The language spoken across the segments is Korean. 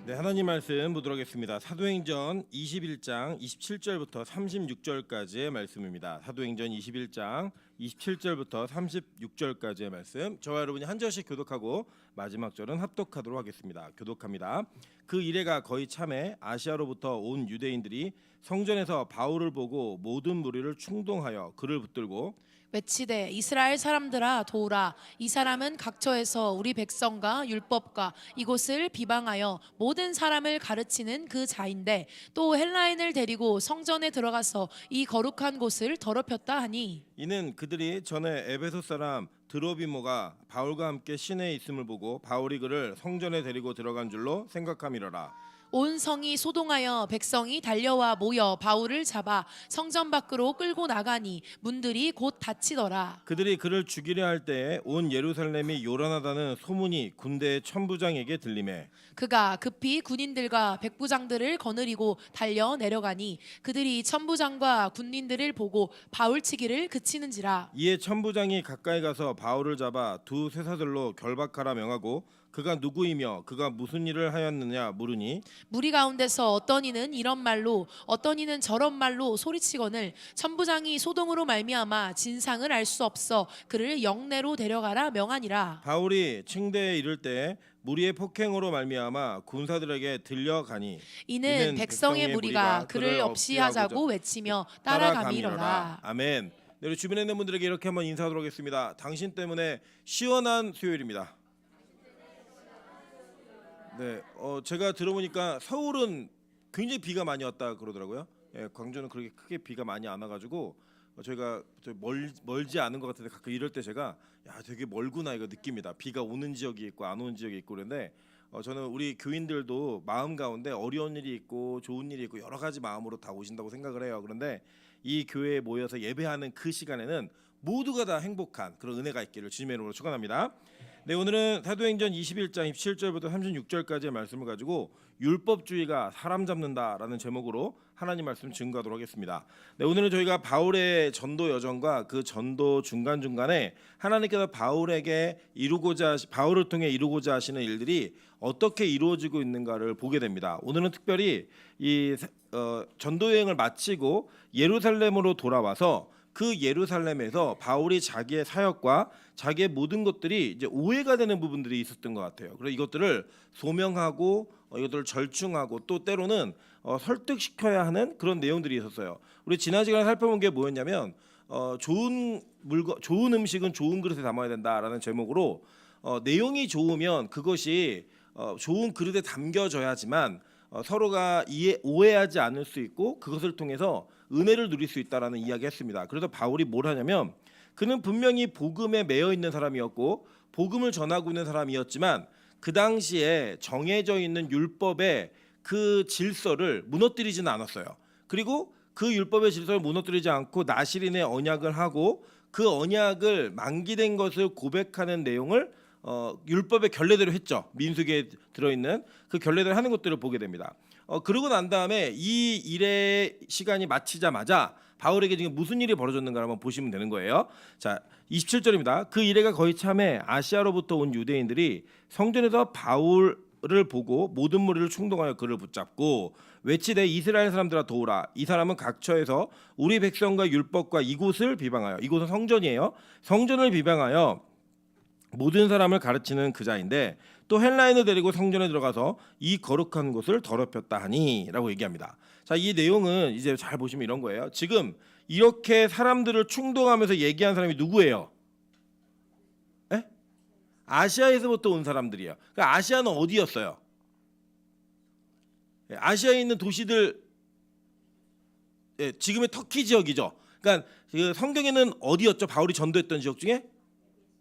네, 하나님 말씀 보도록 하겠습니다. 사도행전 21장 27절부터 36절까지의 말씀입니다. 사도행전 21장 27절부터 36절까지의 말씀. 저와 여러분이 한 절씩 교독하고 마지막 절은 합독하도록 하겠습니다. 교독합니다. 그 이래가 거의 참에 아시아로부터 온 유대인들이 성전에서 바울을 보고 모든 무리를 충동하여 그를 붙들고 외치되 이스라엘 사람들아 도우라. 이 사람은 각처에서 우리 백성과 율법과 이곳을 비방하여 모든 사람을 가르치는 그 자인데 또 헬라인을 데리고 성전에 들어가서 이 거룩한 곳을 더럽혔다 하니, 이는 그들이 전에 에베소 사람 드로비모가 바울과 함께 시내에 있음을 보고 바울이 그를 성전에 데리고 들어간 줄로 생각함이로라. 온 성이 소동하여 백성이 달려와 모여 바울을 잡아 성전 밖으로 끌고 나가니 문들이 곧 닫히더라. 그들이 그를 죽이려 할 때에 온 예루살렘이 요란하다는 소문이 군대의 천부장에게 들리매 그가 급히 군인들과 백부장들을 거느리고 달려 내려가니 그들이 천부장과 군인들을 보고 바울치기를 그치는지라. 이에 천부장이 가까이 가서 바울을 잡아 두 쇠사들로 결박하라 명하고 그가 누구이며 그가 무슨 일을 하였느냐 물으니 무리 가운데서 어떤 이는 이런 말로 어떤 이는 저런 말로 소리치거늘 천부장이 소동으로 말미암아 진상을 알 수 없어 그를 영내로 데려가라 명하니라. 바울이 층대에 이를 때 무리의 폭행으로 말미암아 군사들에게 들려가니 이는 백성의 무리가 그를 없이 하자고 외치며 따라가미로라. 아멘. 네, 우리 주변에 있는 분들에게 이렇게 한번 인사하도록 하겠습니다. 당신 때문에 시원한 수요일입니다. 네, 제가 들어보니까 서울은 굉장히 비가 많이 왔다 그러더라고요. 예, 광주는 그렇게 크게 비가 많이 안 와가지고 저희가 멀지 않은 것 같은데 가끔 이럴 때 제가 야 되게 멀구나 이거 느낍니다. 비가 오는 지역이 있고 안 오는 지역이 있고 그런데 저는 우리 교인들도 마음 가운데 어려운 일이 있고 좋은 일이 있고 여러 가지 마음으로 다 오신다고 생각을 해요. 그런데 이 교회에 모여서 예배하는 그 시간에는 모두가 다 행복한 그런 은혜가 있기를 주님의 이름으로 축원합니다. 네, 오늘은 사도행전 21장 27절부터 36절까지의 말씀을 가지고 율법주의가 사람 잡는다라는 제목으로 하나님 말씀 증거하도록 하겠습니다. 네, 오늘은 저희가 바울의 전도 여정과 그 전도 중간중간에 하나님께서 바울을 통해 이루고자 하시는 일들이 어떻게 이루어지고 있는가를 보게 됩니다. 오늘은 특별히 이 전도 여행을 마치고 예루살렘으로 돌아와서 그 예루살렘에서 바울이 자기의 사역과 자기의 모든 것들이 이제 오해가 되는 부분들이 있었던 것 같아요. 그래서 이것들을 소명하고 이것들을 절충하고 또 때로는 설득시켜야 하는 그런 내용들이 있었어요. 우리 지난 시간에 살펴본 게 뭐였냐면 좋은 음식은 좋은 그릇에 담아야 된다라는 제목으로 내용이 좋으면 그것이 좋은 그릇에 담겨져야지만 서로가 오해하지 않을 수 있고 그것을 통해서 은혜를 누릴 수 있다라는 이야기했습니다. 그래서 바울이 뭘 하냐면 그는 분명히 복음에 매여 있는 사람이었고 복음을 전하고 있는 사람이었지만 그 당시에 정해져 있는 율법의 그 질서를 무너뜨리지는 않았어요. 그리고 그 율법의 질서를 무너뜨리지 않고 나실인의 언약을 하고 그 언약을 만기된 것을 고백하는 내용을 율법의 결례대로 했죠. 민수기에 들어있는 그 결례대로 하는 것들을 보게 됩니다. 그러고 난 다음에 이 일의 시간이 마치자마자 바울에게 지금 무슨 일이 벌어졌는가 한번 보시면 되는 거예요. 자, 27절입니다. 그 이래가 거의 참에 아시아로부터 온 유대인들이 성전에서 바울을 보고 모든 무리를 충동하여 그를 붙잡고 외치되 이스라엘 사람들아 도우라. 이 사람은 각처에서 우리 백성과 율법과 이곳을 비방하여, 이곳은 성전이에요. 성전을 비방하여 모든 사람을 가르치는 그자인데 또 헬라인을 데리고 성전에 들어가서 이 거룩한 곳을 더럽혔다 하니라고 얘기합니다. 자, 이 내용은 이제 잘 보시면 이런 거예요. 지금 이렇게 사람들을 충동하면서 얘기한 사람이 누구예요? 에? 아시아에서부터 온 사람들이에요. 그러니까 아시아는 어디였어요? 아시아에 있는 도시들, 지금의 터키 지역이죠. 그러니까 그 성경에는 어디였죠? 바울이 전도했던 지역 중에?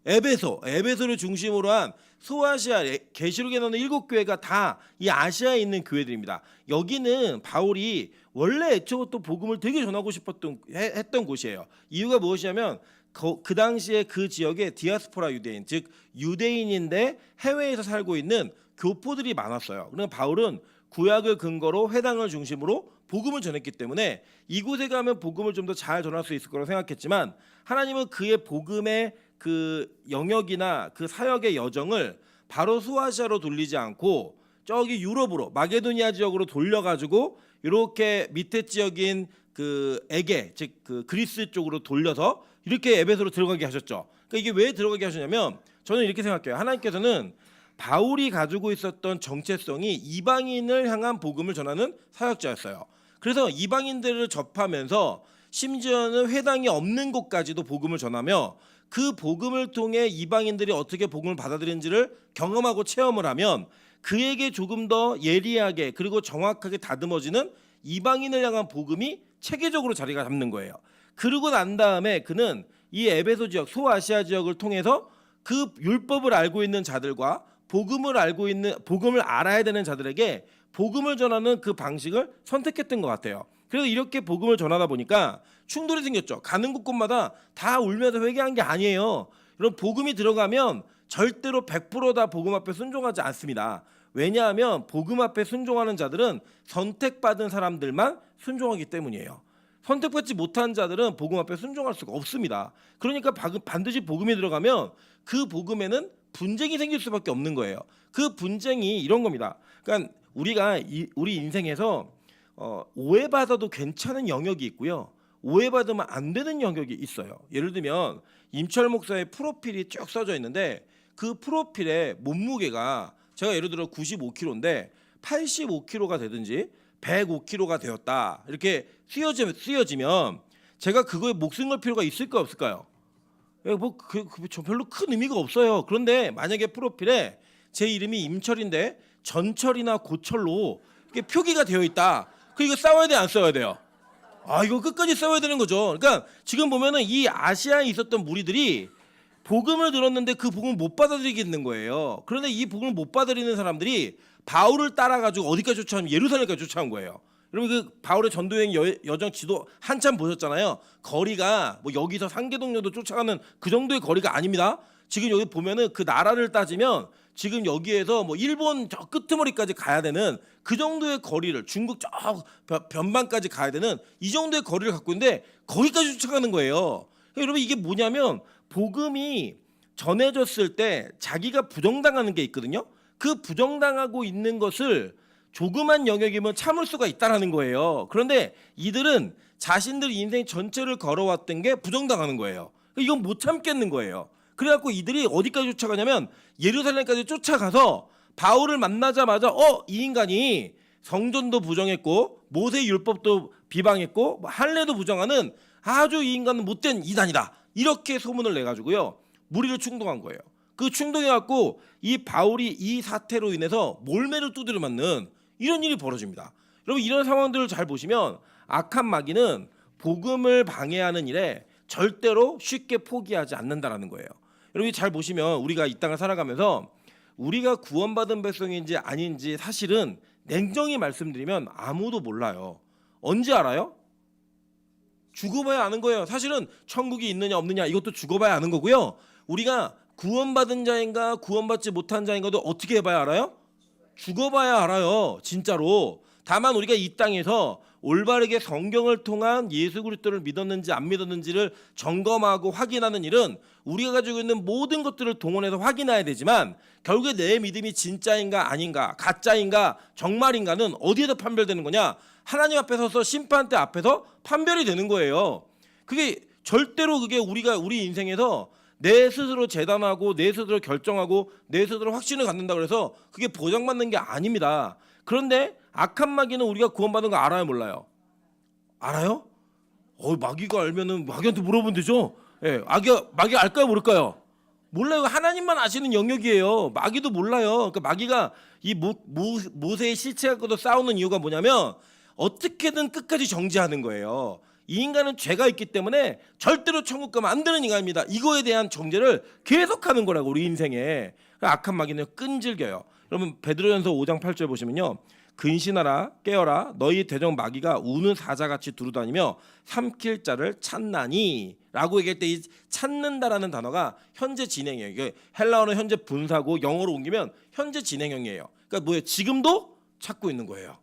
에베소를 중심으로 한 소아시아 계시록에 나오는 7교회가 다 이 아시아에 있는 교회들입니다. 여기는 바울이 원래 애초부터 복음을 되게 전하고 했던 곳이에요. 이유가 무엇이냐면 그 당시에 그 지역에 디아스포라 유대인, 즉 유대인인데 해외에서 살고 있는 교포들이 많았어요. 그러니까 바울은 구약을 근거로 회당을 중심으로 복음을 전했기 때문에 이곳에 가면 복음을 좀 더 잘 전할 수 있을 거라고 생각했지만 하나님은 그의 복음의 그 영역이나 그 사역의 여정을 바로 소아시아로 돌리지 않고 저기 유럽으로 마게도니아 지역으로 돌려가지고 이렇게 밑에 지역인 그 에게 즉 그 그리스 쪽으로 돌려서 이렇게 에베소로 들어가게 하셨죠. 그러니까 이게 왜 들어가게 하셨냐면 저는 이렇게 생각해요. 하나님께서는 바울이 가지고 있었던 정체성이 이방인을 향한 복음을 전하는 사역자였어요. 그래서 이방인들을 접하면서 심지어는 회당이 없는 곳까지도 복음을 전하며 그 복음을 통해 이방인들이 어떻게 복음을 받아들이는지를 경험하고 체험을 하면 그에게 조금 더 예리하게 그리고 정확하게 다듬어지는 이방인을 향한 복음이 체계적으로 자리가 잡는 거예요. 그러고 난 다음에 그는 이 에베소 지역, 소아시아 지역을 통해서 그 율법을 알고 있는 자들과 복음을 알아야 되는 자들에게 복음을 전하는 그 방식을 선택했던 것 같아요. 그래서 이렇게 복음을 전하다 보니까 충돌이 생겼죠. 가는 곳곳마다 다 울면서 회개한 게 아니에요. 여러분 복음이 들어가면 절대로 100%다 복음 앞에 순종하지 않습니다. 왜냐하면 복음 앞에 순종하는 자들은 선택받은 사람들만 순종하기 때문이에요. 선택받지 못한 자들은 복음 앞에 순종할 수가 없습니다. 그러니까 반드시 복음이 들어가면 그 복음에는 분쟁이 생길 수밖에 없는 거예요. 그 분쟁이 이런 겁니다. 그러니까 우리 인생에서 오해받아도 괜찮은 영역이 있고요. 오해받으면 안 되는 영역이 있어요. 예를 들면 임철 목사의 프로필이 쭉 써져 있는데 그 프로필의 몸무게가 제가 예를 들어 95kg인데 85kg가 되든지 105kg가 되었다. 이렇게 쓰여지면 제가 그거에 목숨 걸 필요가 있을까 없을까요? 저 별로 큰 의미가 없어요. 그런데 만약에 프로필에 제 이름이 임철인데 전철이나 고철로 이렇게 표기가 되어 있다. 그 이거 싸워야 돼, 안 싸워야 돼요? 이거 끝까지 싸워야 되는 거죠. 그러니까 지금 보면은 이 아시아에 있었던 무리들이 복음을 들었는데 그 복음을 못 받아들이겠는 거예요. 그런데 이 복음을 못 받아들이는 사람들이 바울을 따라가지고 어디까지 쫓아오면 예루살렘까지 쫓아온 거예요. 여러분 그 바울의 전도여행 여정 지도 한참 보셨잖아요. 거리가 뭐 여기서 상계동료도 쫓아가는 그 정도의 거리가 아닙니다. 지금 여기 보면은 그 나라를 따지면 지금 여기에서 뭐 일본 저 끄트머리까지 가야 되는 그 정도의 거리를 중국 저 변방까지 가야 되는 이 정도의 거리를 갖고 있는데 거기까지 쫓아가는 거예요. 그러니까 여러분 이게 뭐냐면 복음이 전해졌을 때 자기가 부정당하는 게 있거든요. 그 부정당하고 있는 것을 조그만 영역이면 참을 수가 있다라는 거예요. 그런데 이들은 자신들 인생 전체를 걸어왔던 게 부정당하는 거예요. 이건 못 참겠는 거예요. 그래갖고 이들이 어디까지 쫓아가냐면 예루살렘까지 쫓아가서 바울을 만나자마자 이 인간이 성전도 부정했고 모세 율법도 비방했고 할례도 부정하는 아주 이 인간은 못된 이단이다. 이렇게 소문을 내가지고요 무리를 충동한 거예요. 그 충동해갖고 이 바울이 이 사태로 인해서 몰매를 두드려 맞는 이런 일이 벌어집니다. 여러분 이런 상황들을 잘 보시면 악한 마귀는 복음을 방해하는 일에 절대로 쉽게 포기하지 않는다라는 거예요. 여러분 잘 보시면 우리가 이 땅을 살아가면서 우리가 구원받은 백성인지 아닌지 사실은 냉정히 말씀드리면 아무도 몰라요. 언제 알아요? 죽어봐야 아는 거예요. 사실은 천국이 있느냐 없느냐 이것도 죽어봐야 아는 거고요. 우리가 구원받은 자인가 구원받지 못한 자인가도 어떻게 해봐야 알아요? 죽어봐야 알아요. 진짜로. 다만 우리가 이 땅에서 올바르게 성경을 통한 예수 그리스도를 믿었는지 안 믿었는지를 점검하고 확인하는 일은 우리가 가지고 있는 모든 것들을 동원해서 확인해야 되지만 결국에 내 믿음이 진짜인가 아닌가 가짜인가 정말인가는 어디에서 판별되는 거냐? 하나님 앞에 서서 심판대 앞에서 판별이 되는 거예요. 그게 절대로 그게 우리 인생에서 내 스스로 재단하고 내 스스로 결정하고 내 스스로 확신을 갖는다 그래서 그게 보장받는 게 아닙니다. 그런데 악한 마귀는 우리가 구원받은 거 알아요 몰라요? 알아요? 마귀가 알면은 마귀한테 물어보면 되죠. 예, 마귀 알까요 모를까요? 몰라요. 하나님만 아시는 영역이에요. 마귀도 몰라요. 그러니까 마귀가 이 모세의 시체 갖고도 싸우는 이유가 뭐냐면 어떻게든 끝까지 정죄하는 거예요. 이 인간은 죄가 있기 때문에 절대로 천국 가면 안 되는 인간입니다. 이거에 대한 정죄를 계속하는 거라고 우리 인생에. 악한 마귀는 끈질겨요. 여러분 베드로전서 5장 8절 보시면요. 근신하라 깨어라 너희 대적 마귀가 우는 사자같이 두루다니며 삼킬 자를 찾나니 라고 얘기할 때 이 찾는다라는 단어가 현재 진행이에요. 이게 헬라어는 현재 분사고 영어로 옮기면 현재 진행형이에요. 그러니까 뭐예요? 지금도 찾고 있는 거예요.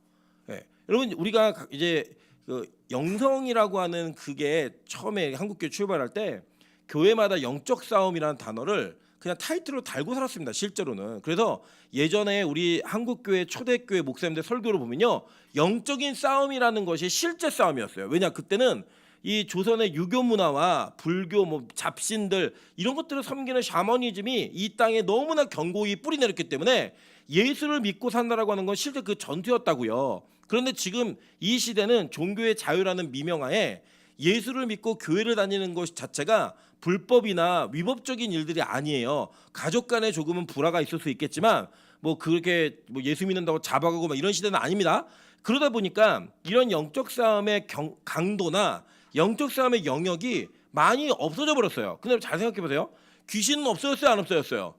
예. 여러분 우리가 이제 그 영성이라고 하는 그게 처음에 한국교회 출발할 때 교회마다 영적 싸움이라는 단어를 그냥 타이틀로 달고 살았습니다. 실제로는. 그래서 예전에 우리 한국교회 초대교회 목사님들 설교를 보면요, 영적인 싸움이라는 것이 실제 싸움이었어요. 왜냐, 그때는 이 조선의 유교 문화와 불교, 뭐 잡신들 이런 것들을 섬기는 샤머니즘이 이 땅에 너무나 견고히 뿌리 내렸기 때문에 예수를 믿고 산다라고 하는 건 실제 그 전투였다고요. 그런데 지금 이 시대는 종교의 자유라는 미명하에 예수를 믿고 교회를 다니는 것 자체가 불법이나 위법적인 일들이 아니에요. 가족 간에 조금은 불화가 있을 수 있겠지만 뭐 그렇게 뭐 예수 믿는다고 잡아가고 막 이런 시대는 아닙니다. 그러다 보니까 이런 영적 싸움의 강도나 영적 싸움의 영역이 많이 없어져 버렸어요. 근데 잘 생각해 보세요. 귀신은 없어졌어요, 안 없어졌어요?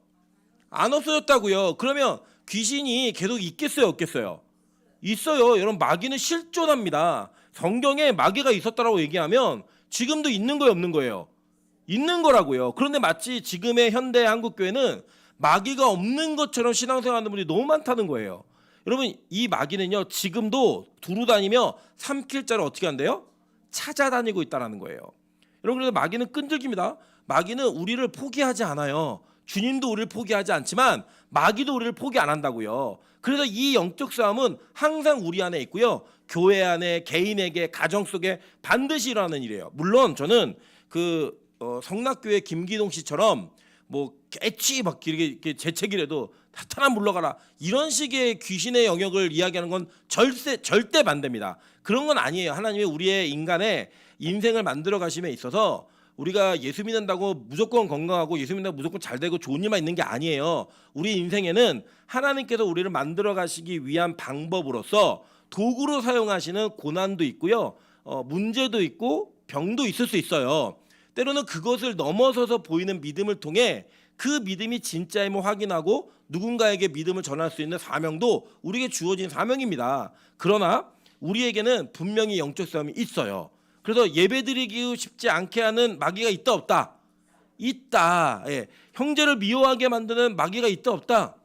안 없어졌다고요. 그러면 귀신이 계속 있겠어요, 없겠어요? 있어요. 여러분, 마귀는 실존합니다. 성경에 마귀가 있었다라고 얘기하면 지금도 있는 거예요, 없는 거예요? 있는 거라고요. 그런데 마치 지금의 현대 한국 교회는 마귀가 없는 것처럼 신앙생활하는 분들이 너무 많다는 거예요. 여러분, 이 마귀는요, 지금도 두루 다니며 삼킬 자를 어떻게 한대요? 찾아다니고 있다는 거예요. 여러분, 그래서 마귀는 끈질깁니다. 마귀는 우리를 포기하지 않아요. 주님도 우리를 포기하지 않지만 마귀도 우리를 포기 안 한다고요. 그래서 이 영적 싸움은 항상 우리 안에 있고요. 교회 안에, 개인에게, 가정 속에 반드시 일어나는 일이에요. 물론 저는 성락교회 김기동 씨처럼 뭐 개치 막 이렇게 재채기라도 사탄아 물러가라 이런 식의 귀신의 영역을 이야기하는 건 절대 반대입니다. 그런 건 아니에요. 하나님이 우리의 인간의 인생을 만들어 가심에 있어서 우리가 예수 믿는다고 무조건 건강하고 예수 믿는다고 무조건 잘 되고 좋은 일만 있는 게 아니에요. 우리 인생에는 하나님께서 우리를 만들어 가시기 위한 방법으로서 도구로 사용하시는 고난도 있고요. 문제도 있고 병도 있을 수 있어요. 때로는 그것을 넘어서서 보이는 믿음을 통해 그 믿음이 진짜임을 확인하고 누군가에게 믿음을 전할 수 있는 사명도 우리에게 주어진 사명입니다. 그러나 우리에게는 분명히 영적 싸움이 있어요. 그래서 예배드리기 쉽지 않게 하는 마귀가 있다 없다? 있다. 예. 형제를 미워하게 만드는 마귀가 있다 없다?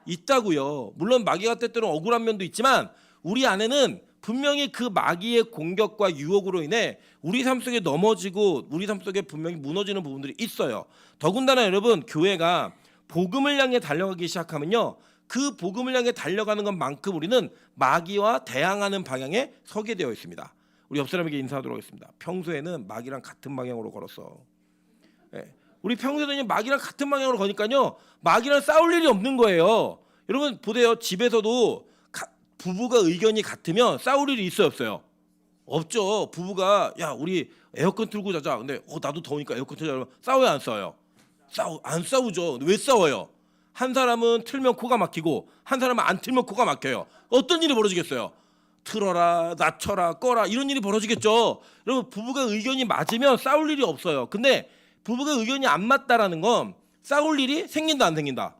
있다고요. 물론 마귀가 때때로 억울한 면도 있지만 우리 안에는 분명히 그 마귀의 공격과 유혹으로 인해 우리 삶 속에 넘어지고 우리 삶 속에 분명히 무너지는 부분들이 있어요. 더군다나 여러분, 교회가 복음을 향해 달려가기 시작하면요, 그 복음을 향해 달려가는 것만큼 우리는 마귀와 대항하는 방향에 서게 되어 있습니다. 우리 옆 사람에게 인사하도록 하겠습니다. 평소에는 마귀랑 같은 방향으로 걸었어. 예. 우리 평소에는 마귀랑 같은 방향으로 거니까요, 마귀랑 싸울 일이 없는 거예요. 여러분 보세요. 집에서도 부부가 의견이 같으면 싸울 일이 있어요, 없어요? 없죠. 부부가 야 우리 에어컨 틀고 자자. 근데 나도 더우니까 에어컨 틀자. 싸워요, 안 싸워요? 안 싸우죠. 왜 싸워요? 한 사람은 틀면 코가 막히고 한 사람은 안 틀면 코가 막혀요. 어떤 일이 벌어지겠어요? 틀어라, 낮춰라, 꺼라 이런 일이 벌어지겠죠. 여러분, 부부가 의견이 맞으면 싸울 일이 없어요. 근데 부부가 의견이 안 맞다라는 건 싸울 일이 생긴다, 안 생긴다?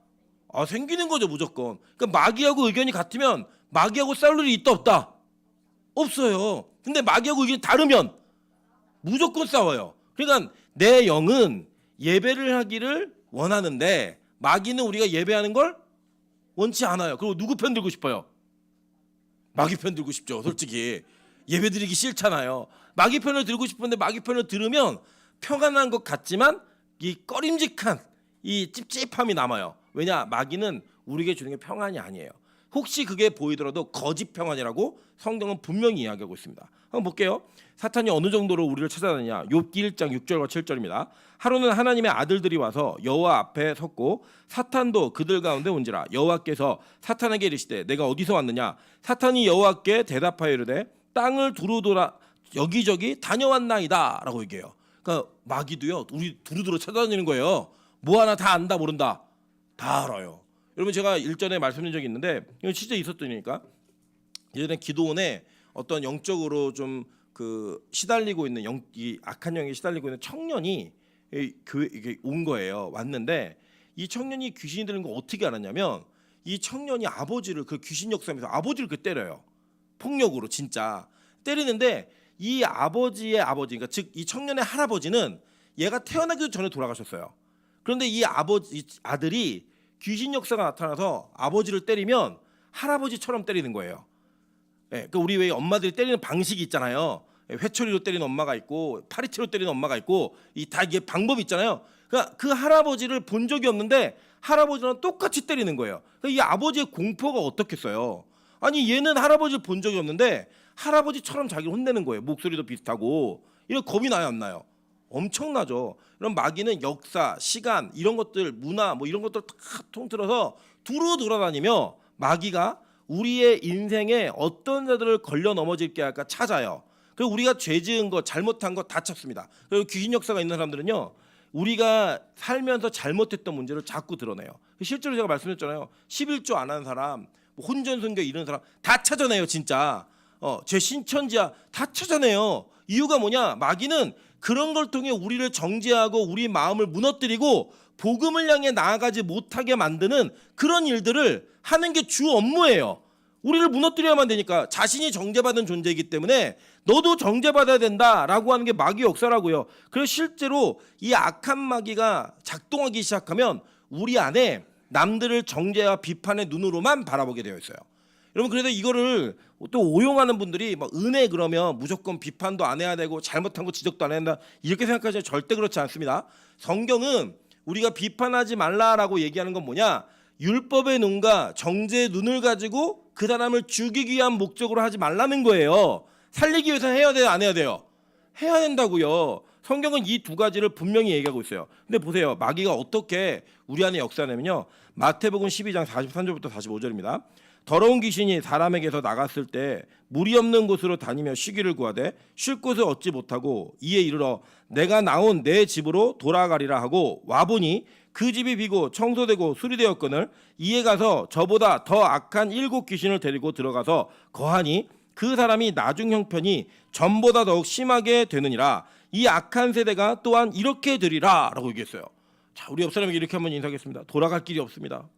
생기는 거죠, 무조건. 그러니까 마귀하고 의견이 같으면 마귀하고 싸울 일이 있다 없다? 없어요. 근데 마귀하고 의견이 다르면 무조건 싸워요. 그러니까 내 영은 예배를 하기를 원하는데 마귀는 우리가 예배하는 걸 원치 않아요. 그리고 누구 편 들고 싶어요? 마귀 편 들고 싶죠. 솔직히 예배드리기 싫잖아요. 마귀 편을 들고 싶은데 마귀 편을 들으면 평안한 것 같지만 이 꺼림직한 이 찝찝함이 남아요. 왜냐? 마귀는 우리에게 주는 게 평안이 아니에요. 혹시 그게 보이더라도 거짓 평안이라고 성경은 분명히 이야기하고 있습니다. 한번 볼게요. 사탄이 어느 정도로 우리를 찾아다니냐. 욥기 1장 6절과 7절입니다. 하루는 하나님의 아들들이 와서 여호와 앞에 섰고 사탄도 그들 가운데 온지라. 여호와께서 사탄에게 이르시되 내가 어디서 왔느냐. 사탄이 여호와께 대답하여 이르되 땅을 두루돌아 여기저기 다녀왔나이다 라고 얘기해요. 그러니까 마귀도요, 우리 두루두루 찾아다니는 거예요. 뭐 하나 다 안다 모른다? 다 알아요. 여러분, 제가 일전에 말씀드린 적이 있는데 이거 진짜 있었던 일이니까, 예전에 기도원에 어떤 영적으로 좀 시달리고 있는 이 악한 영에 시달리고 있는 청년이 교회 이게 온 거예요. 왔는데 이 청년이 귀신이 들린 거 어떻게 알았냐면 이 청년이 아버지를 그 귀신 역사하면서 아버지를 때려요. 폭력으로 진짜 때리는데 이 아버지의 아버지, 그러니까 즉 이 청년의 할아버지는 얘가 태어나기도 전에 돌아가셨어요. 그런데 이 아들이 귀신 역사가 나타나서 아버지를 때리면 할아버지처럼 때리는 거예요. 그러니까 우리 왜 엄마들이 때리는 방식이 있잖아요. 회초리로 때리는 엄마가 있고 파리채로 때리는 엄마가 있고 다 이게 방법이 있잖아요. 그러니까 그러니까 그 할아버지를 본 적이 없는데 할아버지랑 똑같이 때리는 거예요. 그러니까 이 아버지의 공포가 어떻겠어요? 아니 얘는 할아버지를 본 적이 없는데 할아버지처럼 자기를 혼내는 거예요. 목소리도 비슷하고. 이런 겁이 나요, 안 나요? 엄청나죠. 이런 마귀는 역사, 시간 이런 것들, 문화 뭐 이런 것들 다 통틀어서 두루 돌아다니며 마귀가 우리의 인생에 어떤 자들을 걸려 넘어질게 할까 찾아요. 그리고 우리가 죄 지은 거, 잘못한 거 다 찾습니다. 그리고 귀신 역사가 있는 사람들은요, 우리가 살면서 잘못했던 문제를 자꾸 드러내요. 실제로 제가 말씀드렸잖아요. 11조 안 하는 사람, 뭐 혼전선교 이런 사람 다 찾아내요, 진짜. 제 신천지야 다 찾아내요. 이유가 뭐냐? 마귀는 그런 걸 통해 우리를 정죄하고 우리 마음을 무너뜨리고 복음을 향해 나아가지 못하게 만드는 그런 일들을 하는 게 주 업무예요. 우리를 무너뜨려야만 되니까. 자신이 정죄받은 존재이기 때문에 너도 정죄받아야 된다라고 하는 게 마귀 역사라고요. 그래서 실제로 이 악한 마귀가 작동하기 시작하면 우리 안에 남들을 정죄와 비판의 눈으로만 바라보게 되어 있어요. 여러분, 그래서 이거를 또 오용하는 분들이 막 은혜 그러면 무조건 비판도 안 해야 되고 잘못한 거 지적도 안 해야 된다 이렇게 생각하시면 절대 그렇지 않습니다. 성경은 우리가 비판하지 말라라고 얘기하는 건 뭐냐? 율법의 눈과 정죄의 눈을 가지고 그 사람을 죽이기 위한 목적으로 하지 말라는 거예요. 살리기 위해서 해야 돼요, 안 해야 돼요? 해야 된다고요. 성경은 이 두 가지를 분명히 얘기하고 있어요. 근데 보세요, 마귀가 어떻게 우리 안에 역사하냐면요, 마태복음 12장 43절부터 45절입니다. 더러운 귀신이 사람에게서 나갔을 때 물이 없는 곳으로 다니며 쉬기를 구하되 쉴 곳을 얻지 못하고 이에 이르러 내가 나온 내 집으로 돌아가리라 하고 와보니 그 집이 비고 청소되고 수리되었거늘 이에 가서 저보다 더 악한 7 귀신을 데리고 들어가서 거하니 그 사람이 나중 형편이 전보다 더욱 심하게 되느니라. 이 악한 세대가 또한 이렇게 되리라 라고 얘기했어요. 자, 우리 옆 사람에게 이렇게 한번 인사하겠습니다. 돌아갈 길이 없습니다.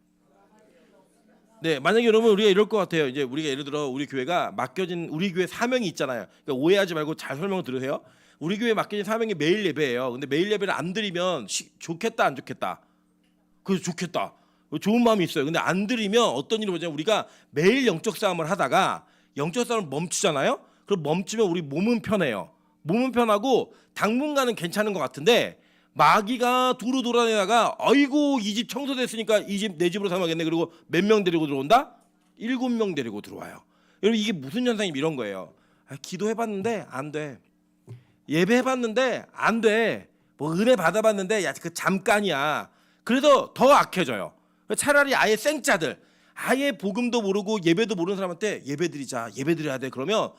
네, 만약에 여러분 우리가 이럴 것 같아요. 이제 우리가 예를 들어 우리 교회가 맡겨진 우리 교회 사명이 있잖아요. 그러니까 오해하지 말고 잘 설명을 들으세요. 우리 교회 맡겨진 사명이 매일 예배예요. 근데 매일 예배를 안 드리면 좋겠다 안 좋겠다? 그래서 좋겠다. 좋은 마음이 있어요. 근데 안 드리면 어떤 일이 뭐냐면 우리가 매일 영적 싸움을 하다가 영적 싸움을 멈추잖아요. 그럼 멈추면 우리 몸은 편해요. 몸은 편하고 당분간은 괜찮은 것 같은데 마귀가 두루 돌아다니다가 아이고 이 집 청소됐으니까 이 집 내 집으로 삼아야겠네. 그리고 몇 명 데리고 들어온다? 7명 데리고 들어와요. 여러분 이게 무슨 현상이면 이런 거예요. 기도해봤는데 안 돼. 예배해봤는데 안 돼. 뭐 은혜 받아봤는데 야 그 잠깐이야. 그래서 더 악해져요. 차라리 아예 생짜들, 아예 복음도 모르고 예배도 모르는 사람한테 예배 드리자, 예배 드려야 돼. 그러면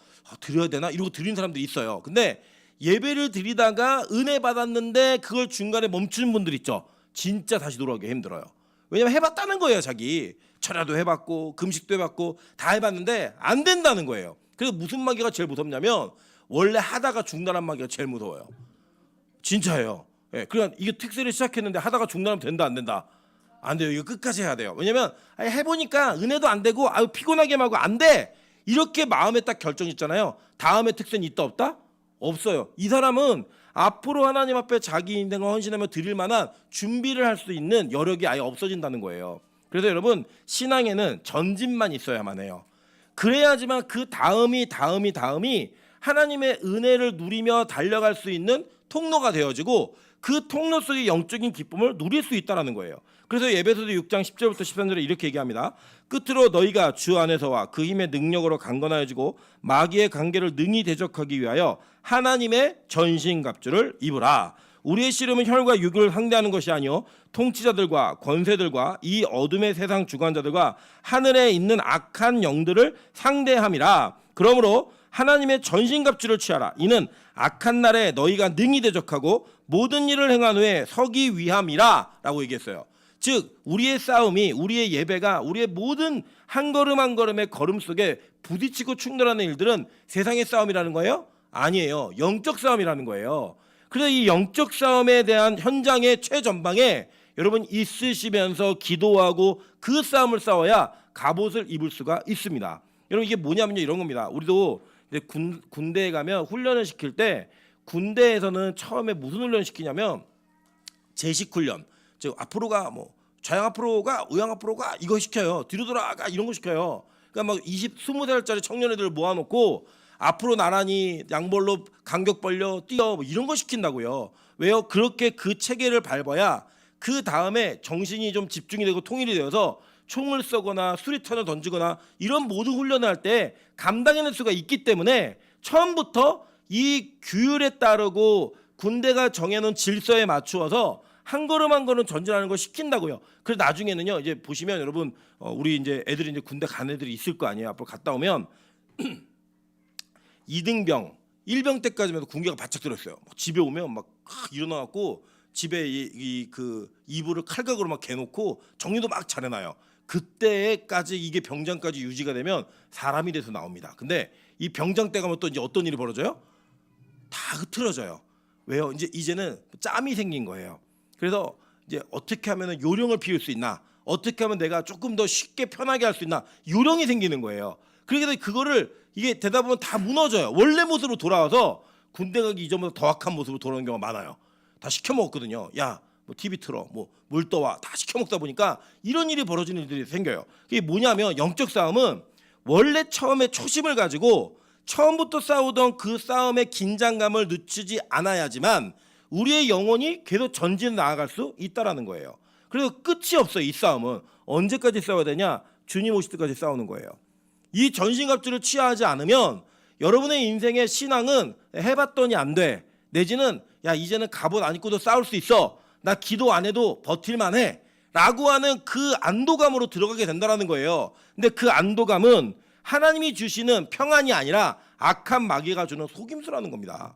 드려야 되나? 이러고 드리는 사람들이 있어요. 근데 예배를 드리다가 은혜 받았는데 그걸 중간에 멈추는 분들 있죠. 진짜 다시 돌아오기 힘들어요. 왜냐면 해봤다는 거예요. 자기 철야도 해봤고 금식도 해봤고 다 해봤는데 안 된다는 거예요. 그래서 무슨 마귀가 제일 무섭냐면 원래 하다가 중단한 마귀가 제일 무서워요. 진짜예요. 예, 그냥 이게 특세를 시작했는데 하다가 중단하면 된다 안 된다? 안 돼요. 이거 끝까지 해야 돼요. 왜냐면 해보니까 은혜도 안 되고 아유 피곤하게 하고 안 돼. 이렇게 마음에 딱 결정했잖아요. 다음에 특세는 있다 없다? 없어요. 이 사람은 앞으로 하나님 앞에 자기 인생을 헌신하며 드릴 만한 준비를 할 수 있는 여력이 아예 없어진다는 거예요. 그래서 여러분 신앙에는 전진만 있어야만 해요. 그래야지만 그 다음이 하나님의 은혜를 누리며 달려갈 수 있는 통로가 되어지고 그 통로 속의 영적인 기쁨을 누릴 수 있다는 거예요. 그래서 에베소서 6장 10절부터 13절에 이렇게 얘기합니다. 끝으로 너희가 주 안에서와 그 힘의 능력으로 강건하여지고 마귀의 관계를 능히 대적하기 위하여 하나님의 전신갑주를 입으라. 우리의 씨름은 혈과 육을 상대하는 것이 아니요 통치자들과 권세들과 이 어둠의 세상 주관자들과 하늘에 있는 악한 영들을 상대함이라. 그러므로 하나님의 전신갑주를 취하라. 이는 악한 날에 너희가 능히 대적하고 모든 일을 행한 후에 서기 위함이라 라고 얘기했어요. 즉 우리의 싸움이, 우리의 예배가, 우리의 모든 한 걸음 한 걸음의 걸음 속에 부딪히고 충돌하는 일들은 세상의 싸움이라는 거예요? 아니에요. 영적 싸움이라는 거예요. 그래서 이 영적 싸움에 대한 현장의 최전방에 여러분 있으시면서 기도하고 그 싸움을 싸워야 갑옷을 입을 수가 있습니다. 여러분 이게 뭐냐면요, 이런 겁니다. 우리도 이제 군대에 가면 훈련을 시킬 때 군대에서는 처음에 무슨 훈련을 시키냐면 제식 훈련, 즉 앞으로 가, 뭐 좌양 앞으로 가, 우양 앞으로 가 이거 시켜요. 뒤로 돌아가 이런 거 시켜요. 그러니까 막 20, 20살짜리 청년애들 모아놓고 앞으로 나란히 양볼로 간격 벌려 뛰어 뭐 이런 거 시킨다고요. 왜요? 그렇게 그 체계를 밟아야 그 다음에 정신이 좀 집중이 되고 통일이 되어서 총을 쏘거나 수리탄을 던지거나 이런 모든 훈련을 할 때 감당해낼 수가 있기 때문에 처음부터 이 규율에 따르고 군대가 정해놓은 질서에 맞추어서 한 걸음 한 걸음 전진하는 걸 시킨다고요. 그래서 나중에는요, 이제 보시면 여러분 우리 이제 애들이 이제 군대 간 애들이 있을 거 아니에요. 앞으로 갔다 오면 2등병, 1병 때까지만 해도 군기가 바짝 들었어요. 집에 오면 막 일어나갖고 집에 그 이불을 칼각으로 막 개놓고 정리도 막 잘해놔요. 그때까지 이게 병장까지 유지가 되면 사람이 돼서 나옵니다. 근데 이 병장 때 가면 또 이제 어떤 일이 벌어져요? 다 흐트러져요. 왜요? 이제는 짬이 생긴 거예요. 그래서 이제 어떻게 하면 요령을 피울 수 있나? 어떻게 하면 내가 조금 더 쉽게 편하게 할 수 있나? 요령이 생기는 거예요. 그러니까 그거를 이게 되다 보면 다 무너져요. 원래 모습으로 돌아와서 군대 가기 이전보다 더 악한 모습으로 돌아오는 경우가 많아요. 다 시켜 먹었거든요. 야, 뭐 TV 틀어, 뭐 물 떠와, 다 시켜 먹다 보니까 이런 일이 벌어지는 일들이 생겨요. 그게 뭐냐면 영적 싸움은 원래 처음에 초심을 가지고 처음부터 싸우던 그 싸움의 긴장감을 늦추지 않아야지만 우리의 영혼이 계속 전진 나아갈 수 있다라는 거예요. 그래서 끝이 없어요. 이 싸움은 언제까지 싸워야 되냐? 주님 오실 때까지 싸우는 거예요. 이 전신갑주를 취하지 않으면 여러분의 인생의 신앙은 해봤더니 안 돼. 내지는 야 이제는 갑옷 안 입고도 싸울 수 있어. 나 기도 안 해도 버틸만해. 라고 하는 그 안도감으로 들어가게 된다는 거예요. 근데 그 안도감은 하나님이 주시는 평안이 아니라 악한 마귀가 주는 속임수라는 겁니다.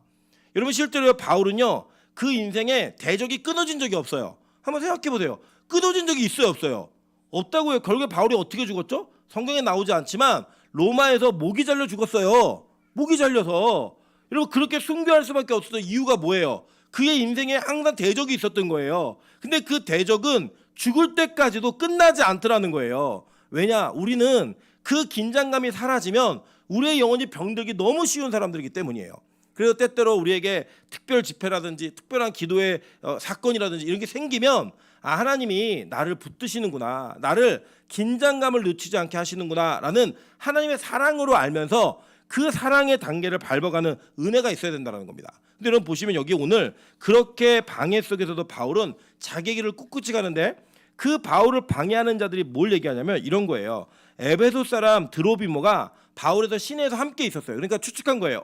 여러분 실제로 바울은요. 그 인생에 대적이 끊어진 적이 없어요. 한번 생각해 보세요. 끊어진 적이 있어요, 없어요? 없다고요. 결국에 바울이 어떻게 죽었죠? 성경에 나오지 않지만 로마에서 목이 잘려 죽었어요. 목이 잘려서. 여러분 그렇게 숭배할 수밖에 없었던 이유가 뭐예요? 그의 인생에 항상 대적이 있었던 거예요. 근데 그 대적은 죽을 때까지도 끝나지 않더라는 거예요. 왜냐? 우리는 그 긴장감이 사라지면 우리의 영혼이 병들기 너무 쉬운 사람들이기 때문이에요. 그래서 때때로 우리에게 특별 집회라든지 특별한 기도의 사건이라든지 이런 게 생기면 아 하나님이 나를 붙드시는구나, 나를 긴장감을 늦추지 않게 하시는구나 라는 하나님의 사랑으로 알면서 그 사랑의 단계를 밟아가는 은혜가 있어야 된다는 겁니다. 근데 여러분 보시면 여기 오늘 그렇게 방해 속에서도 바울은 자기 길을 꿋꿋이 가는데 그 바울을 방해하는 자들이 뭘 얘기하냐면 이런 거예요. 에베소 사람 드로비모가 바울에서 시내에서 함께 있었어요. 그러니까 추측한 거예요.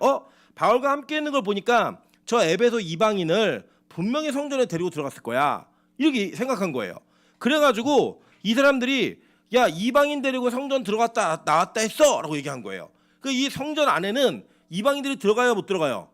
바울과 함께 있는 걸 보니까 저 에베소 이방인을 분명히 성전에 데리고 들어갔을 거야. 이렇게 생각한 거예요. 그래가지고 이 사람들이 야 이방인 데리고 성전 들어갔다 나왔다 했어 라고 얘기한 거예요. 그 이 성전 안에는 이방인들이 들어가요 못 들어가요?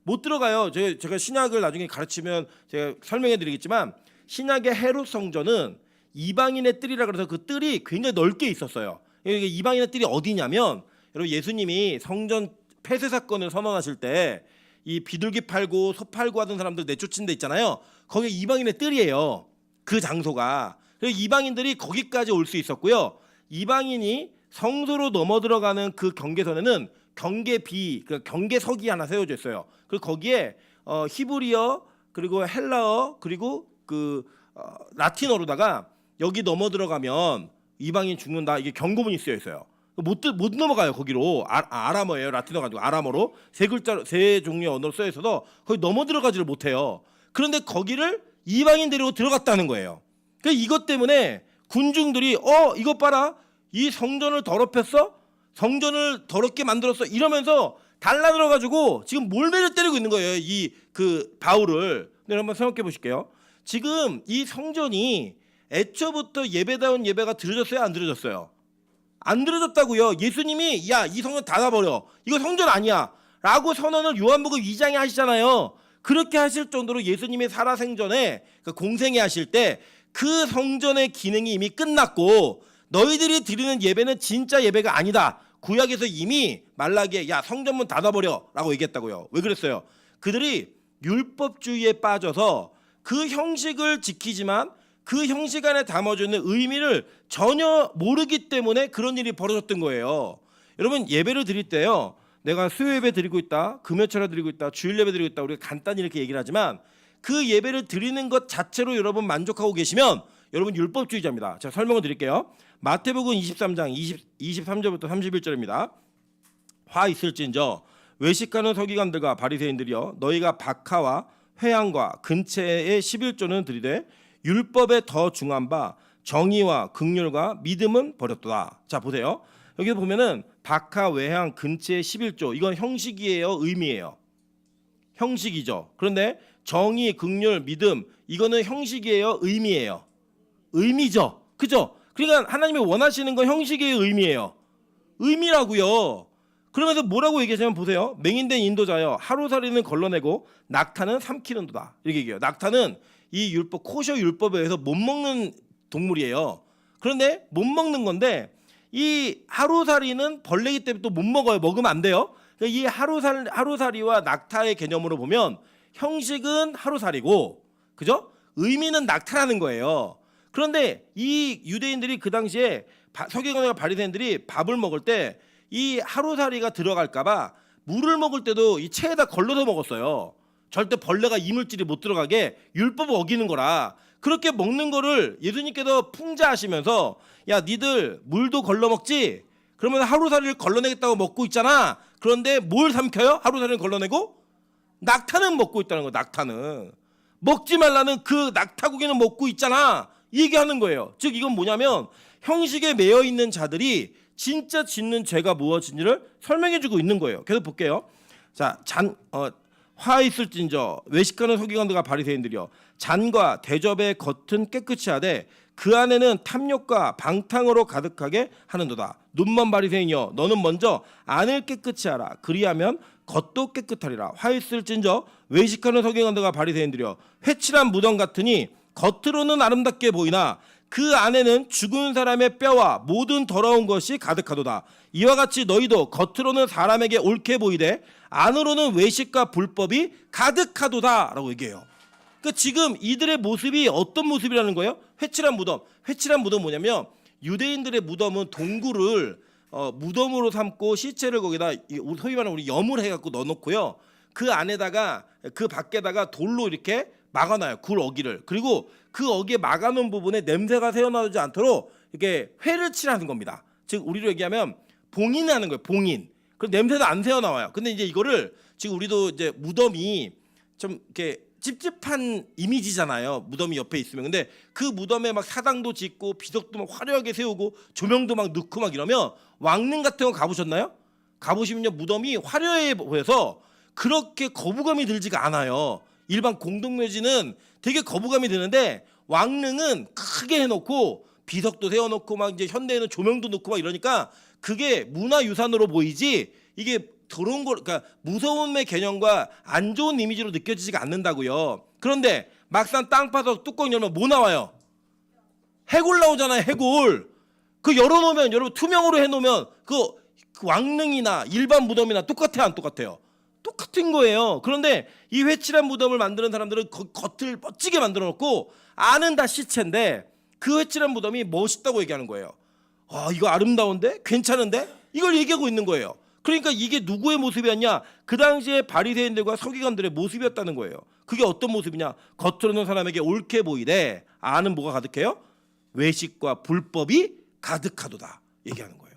못 들어가요. 제가 신약을 나중에 가르치면 제가 설명해 드리겠지만 신약의 헤롯 성전은 이방인의 뜰이라 그래서 그 뜰이 굉장히 넓게 있었어요. 이게 이방인의 뜰이 어디냐면 여러분 예수님이 성전 폐쇄 사건을 선언하실 때 이 비둘기 팔고 소 팔고 하던 사람들 내쫓은 데 있잖아요. 거기 이방인의 뜰이에요. 그 장소가. 그래서 이방인들이 거기까지 올 수 있었고요. 이방인이 성소로 넘어 들어가는 그 경계선에는 경계비, 그러니까 경계석이 하나 세워져 있어요. 그리고 거기에 히브리어 그리고 헬라어 그리고 라틴어로다가 여기 넘어 들어가면 이방인 죽는다 이게 경고문이 쓰여 있어요. 못 넘어가요 거기로. 아람어예요. 라틴어 가지고 아람어로 세 종류의 언어로 쓰여 있어서 거기 넘어 들어가지를 못해요. 그런데 거기를 이방인 데리고 들어갔다는 거예요. 그러니까 이것 때문에 군중들이 이것 봐라 이 성전을 더럽혔어? 성전을 더럽게 만들었어? 이러면서 달라들어가지고 지금 몰매를 때리고 있는 거예요. 그 바울을. 네, 한번 생각해 보실게요. 지금 이 성전이 애초부터 예배다운 예배가 드려졌어요? 안 드려졌어요? 안 드려졌다고요. 예수님이 야 이 성전 닫아버려. 이거 성전 아니야. 라고 선언을 요한복음 2장에 하시잖아요. 그렇게 하실 정도로 예수님이 살아생전에 공생애 하실 때 그 성전의 기능이 이미 끝났고 너희들이 드리는 예배는 진짜 예배가 아니다. 구약에서 이미 말라기에 야 성전문 닫아버려 라고 얘기했다고요. 왜 그랬어요? 그들이 율법주의에 빠져서 그 형식을 지키지만 그 형식 안에 담아주는 의미를 전혀 모르기 때문에 그런 일이 벌어졌던 거예요. 여러분 예배를 드릴 때요. 내가 수요 예배 드리고 있다, 금요철에 드리고 있다, 주일 예배 드리고 있다 우리가 간단히 이렇게 얘기를 하지만 그 예배를 드리는 것 자체로 여러분 만족하고 계시면 여러분 율법주의자입니다. 제가 설명을 드릴게요. 마태복음 23장 23절부터 31절입니다. 화 있을진저 외식하는 서기관들과 바리새인들이여 너희가 박하와 회향과 근체의 11조는 들이되 율법에 더 중한 바 정의와 긍휼과 믿음은 버렸도다. 자 보세요. 여기 보면은 박하, 외향, 근체의 11조 이건 형식이에요, 의미예요? 형식이죠. 그런데 정의, 긍휼, 믿음 이거는 형식이에요, 의미예요? 의미죠. 그죠? 그러니까 하나님이 원하시는 건 형식이에요, 의미예요? 의미라고요. 그러면서 뭐라고 얘기하냐면 보세요. 맹인된 인도자여 하루살이는 걸러내고 낙타는 삼키는도다. 이렇게 얘기해요. 낙타는 이 율법 코셔 율법에 의해서 못 먹는 동물이에요. 그런데 못 먹는 건데 이 하루살이는 벌레이기 때문에 또 못 먹어요. 먹으면 안 돼요. 그러니까 이 하루살이와 낙타의 개념으로 보면 형식은 하루살이고 그죠? 의미는 낙타라는 거예요. 그런데 이 유대인들이 그 당시에 서기관과 바리새인들이 밥을 먹을 때 이 하루살이가 들어갈까봐 물을 먹을 때도 이 체에다 걸러서 먹었어요. 절대 벌레가 이물질이 못 들어가게 율법을 어기는 거라. 그렇게 먹는 거를 예수님께서 풍자하시면서 야 니들 물도 걸러 먹지? 그러면 하루살이를 걸러내겠다고 먹고 있잖아. 그런데 뭘 삼켜요? 하루살이를 걸러내고? 낙타는 먹고 있다는 거예요. 낙타는 먹지 말라는 그 낙타고기는 먹고 있잖아. 이 얘기하는 거예요. 즉 이건 뭐냐면 형식에 매여 있는 자들이 진짜 짓는 죄가 무엇인지를 설명해주고 있는 거예요. 계속 볼게요. 자, 화 있을진저 외식하는 서기관들과 바리새인들이여 잔과 대접의 겉은 깨끗이 하되 그 안에는 탐욕과 방탕으로 가득하게 하는도다. 눈먼 바리새인이여 너는 먼저 안을 깨끗이 하라. 그리하면 겉도 깨끗하리라. 화 있을진저 외식하는 서기관들과 바리새인들이여 회칠한 무덤 같으니 겉으로는 아름답게 보이나 그 안에는 죽은 사람의 뼈와 모든 더러운 것이 가득하도다. 이와 같이 너희도 겉으로는 사람에게 옳게 보이되 안으로는 외식과 불법이 가득하도다 라고 얘기해요. 그러니까 지금 이들의 모습이 어떤 모습이라는 거예요? 회칠한 무덤. 회칠한 무덤 뭐냐면 유대인들의 무덤은 동굴을 무덤으로 삼고 시체를 거기다 소위 말하는 우리 염을 해갖고 넣어놓고요. 그 안에다가 그 밖에다가 돌로 이렇게 막아놔요. 굴 어기를. 그리고 그 어기에 막아놓은 부분에 냄새가 새어나오지 않도록 이렇게 회를 칠하는 겁니다. 즉 우리로 얘기하면 봉인을 하는 거예요. 봉인. 그 냄새도 안 새어나와요. 근데 이제 이거를 지금 우리도 이제 무덤이 좀 이렇게 찝찝한 이미지잖아요. 무덤이 옆에 있으면. 근데 그 무덤에 막 사당도 짓고 비석도 막 화려하게 세우고 조명도 막 넣고 막 이러면 왕릉 같은 거 가보셨나요? 가보시면요 무덤이 화려해 보여서 그렇게 거부감이 들지가 않아요. 일반 공동묘지는 되게 거부감이 드는데 왕릉은 크게 해놓고 비석도 세워놓고 막 이제 현대에는 조명도 넣고 막 이러니까 그게 문화유산으로 보이지 이게 더러운 걸 그러니까 무서움의 개념과 안 좋은 이미지로 느껴지지가 않는다고요. 그런데 막상 땅 파서 뚜껑 열면 뭐 나와요? 해골 나오잖아요. 해골. 그 열어놓으면 여러분 투명으로 해놓으면 그 왕릉이나 일반 무덤이나 똑같아요, 안 똑같아요? 똑같은 거예요. 그런데 이 회칠한 무덤을 만드는 사람들은 겉을 멋지게 만들어 놓고 안은 다 시체인데 그 회칠한 무덤이 멋있다고 얘기하는 거예요. 아 이거 아름다운데? 괜찮은데? 이걸 얘기하고 있는 거예요. 그러니까 이게 누구의 모습이었냐? 그 당시에 바리새인들과 서기관들의 모습이었다는 거예요. 그게 어떤 모습이냐? 겉으로는 사람에게 옳게 보이되 안은 뭐가 가득해요? 외식과 불법이 가득하도다 얘기하는 거예요.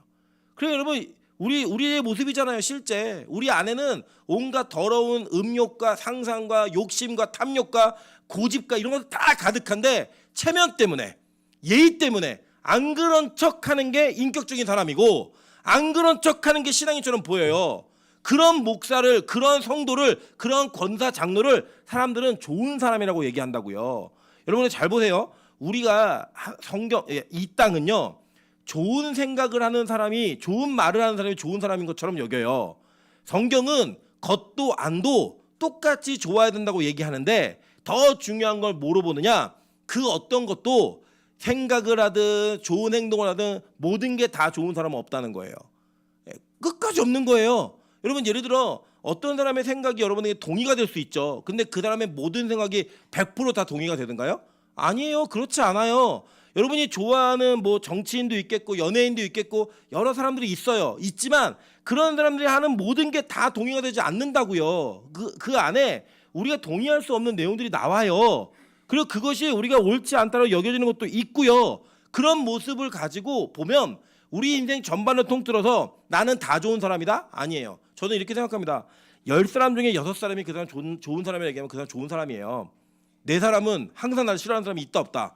그래서 여러분 우리의 모습이잖아요. 실제 우리 안에는 온갖 더러운 음욕과 상상과 욕심과 탐욕과 고집과 이런 것 다 가득한데 체면 때문에 예의 때문에 안 그런 척하는 게 인격적인 사람이고 안 그런 척하는 게 신앙인처럼 보여요. 그런 목사를 그런 성도를 그런 권사 장로를 사람들은 좋은 사람이라고 얘기한다고요. 여러분 잘 보세요. 우리가 성경 이 땅은요. 좋은 생각을 하는 사람이 좋은 말을 하는 사람이 좋은 사람인 것처럼 여겨요. 성경은 겉도 안도 똑같이 좋아야 된다고 얘기하는데 더 중요한 걸 뭐로 보느냐? 그 어떤 것도 생각을 하든 좋은 행동을 하든 모든 게 다 좋은 사람은 없다는 거예요. 끝까지 없는 거예요. 여러분 예를 들어 어떤 사람의 생각이 여러분에게 동의가 될 수 있죠. 근데 그 사람의 모든 생각이 100% 다 동의가 되는가요? 아니에요. 그렇지 않아요. 여러분이 좋아하는 뭐 정치인도 있겠고 연예인도 있겠고 여러 사람들이 있어요. 있지만 그런 사람들이 하는 모든 게 다 동의가 되지 않는다고요. 그 안에 우리가 동의할 수 없는 내용들이 나와요. 그리고 그것이 우리가 옳지 않다고 여겨지는 것도 있고요. 그런 모습을 가지고 보면 우리 인생 전반을 통틀어서 나는 다 좋은 사람이다? 아니에요. 저는 이렇게 생각합니다. 10사람 중에 6사람이 그 사람 좋은 사람이라고 얘기하면 그 사람 좋은 사람이에요. 4사람은 항상 나를 싫어하는 사람이 있다 없다?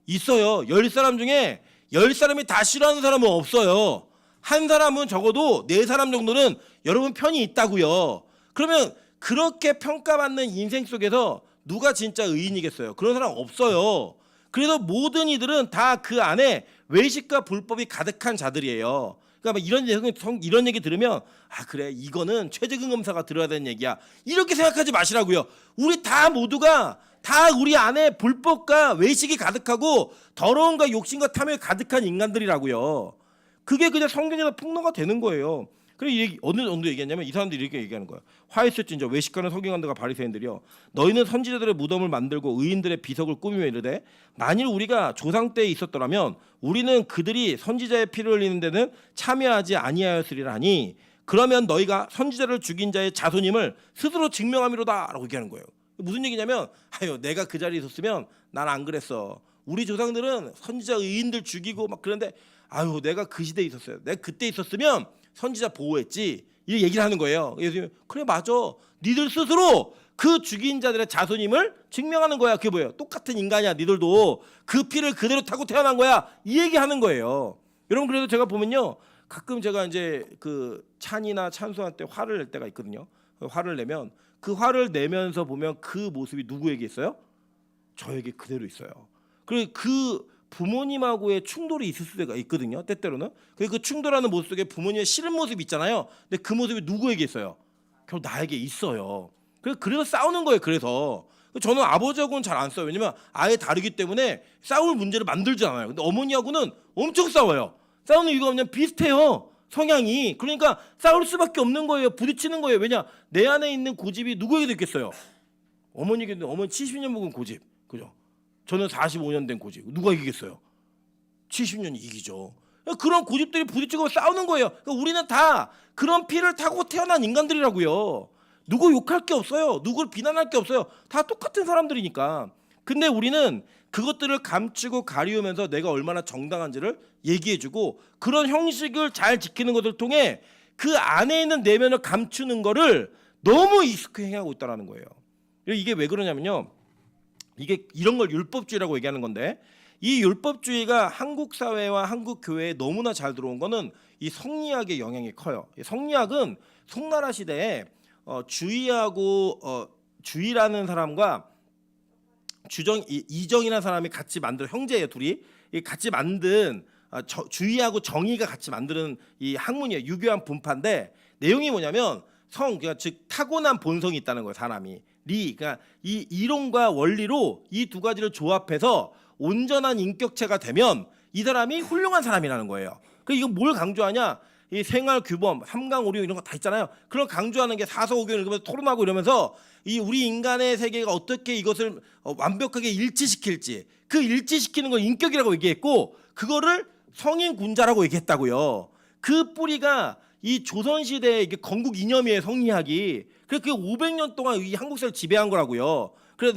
있어요. 10사람 중에 10사람이 다 싫어하는 사람은 없어요. 한 사람은 적어도 4사람 정도는 여러분 편이 있다고요. 그러면 그렇게 평가받는 인생 속에서 누가 진짜 의인이겠어요? 그런 사람 없어요. 그래서 모든 이들은 다 그 안에 외식과 불법이 가득한 자들이에요. 그러니까 이런 얘기 들으면 아 그래 이거는 최재근 검사가 들어야 되는 얘기야 이렇게 생각하지 마시라고요. 우리 다 모두가 다 우리 안에 불법과 외식이 가득하고 더러움과 욕심과 탐욕이 가득한 인간들이라고요. 그게 그냥 성경에서 폭로가 되는 거예요. 그래 어느 정도 얘기했냐면 이 사람들이 이렇게 얘기하는 거예요. 화했을진저 외식하는 서기관들과 바리새인들이여 너희는 선지자들의 무덤을 만들고 의인들의 비석을 꾸미며 이르되 만일 우리가 조상 때에 있었더라면 우리는 그들이 선지자의 피를 흘리는 데는 참여하지 아니하였으리라니 그러면 너희가 선지자를 죽인 자의 자손임을 스스로 증명함이로다라고 얘기하는 거예요. 무슨 얘기냐면 아유 내가 그 자리에 있었으면 난 안 그랬어. 우리 조상들은 선지자 의인들 죽이고 막 그런데 아유 내가 그 시대에 있었어요. 내가 그때 있었으면 선지자 보호했지. 이 얘기를 하는 거예요. 그래서 그래 맞아. 니들 스스로 그 죽인 자들의 자손임을 증명하는 거야. 그게 뭐예요? 똑같은 인간이야. 니들도 그 피를 그대로 타고 태어난 거야. 이 얘기하는 거예요. 여러분 그래서 제가 보면요. 가끔 제가 이제 그 찬이나 찬수한테 화를 낼 때가 있거든요. 화를 내면 그 화를 내면서 보면 그 모습이 누구에게 있어요? 저에게 그대로 있어요. 그리고 그 부모님하고의 충돌이 있을 수가 있거든요. 때때로는. 그 충돌하는 모습 속에 부모님의 싫은 모습이 있잖아요. 근데 그 모습이 누구에게 있어요? 결국 나에게 있어요. 그래서 싸우는 거예요. 그래서 저는 아버지하고는 잘 안 싸워요. 왜냐면 아예 다르기 때문에 싸울 문제를 만들지 않아요. 근데 어머니하고는 엄청 싸워요. 싸우는 이유가 그냥 비슷해요. 성향이. 그러니까 싸울 수밖에 없는 거예요. 부딪히는 거예요. 왜냐? 내 안에 있는 고집이 누구에게도 있겠어요? 어머니에게도 어머니 70년 묵은 고집. 그죠? 저는 45년 된 고집. 누가 이기겠어요? 70년이 이기죠. 그런 고집들이 부딪히고 싸우는 거예요. 그러니까 우리는 다 그런 피를 타고 태어난 인간들이라고요. 누구 욕할 게 없어요. 누구를 비난할 게 없어요. 다 똑같은 사람들이니까. 근데 우리는 그것들을 감추고 가리우면서 내가 얼마나 정당한지를 얘기해주고 그런 형식을 잘 지키는 것을 통해 그 안에 있는 내면을 감추는 거를 너무 익숙히 행하고 있다는 거예요. 이게 왜 그러냐면요. 이게 이런 걸 율법주의라고 얘기하는 건데 이 율법주의가 한국 사회와 한국 교회에 너무나 잘 들어온 거는 이 성리학의 영향이 커요. 성리학은 송나라 시대에 주의하고 주의라는 사람과 이정이라는 사람이 같이 만든 형제예요. 둘이 같이 만든 주의하고 정의가 같이 만드는 이 학문이에요. 유교한 분파인데 내용이 뭐냐면 그러니까 즉 타고난 본성이 있다는 거예요. 사람이 그러니까 이 이론과 원리로 이 두 가지를 조합해서 온전한 인격체가 되면 이 사람이 훌륭한 사람이라는 거예요. 이거 뭘 강조하냐? 이 생활 규범, 삼강오류 이런 거 다 있잖아요. 그런 강조하는 게 사서오경 읽으면서 토론하고 이러면서 이 우리 인간의 세계가 어떻게 이것을 완벽하게 일치시킬지 그 일치시키는 걸 인격이라고 얘기했고 그거를 성인군자라고 얘기했다고요. 그 뿌리가 이 조선시대의 이게 건국 이념이에요. 성리학이. 그래서 그게 500년 동안 이 한국 사회를 지배한 거라고요. 그래서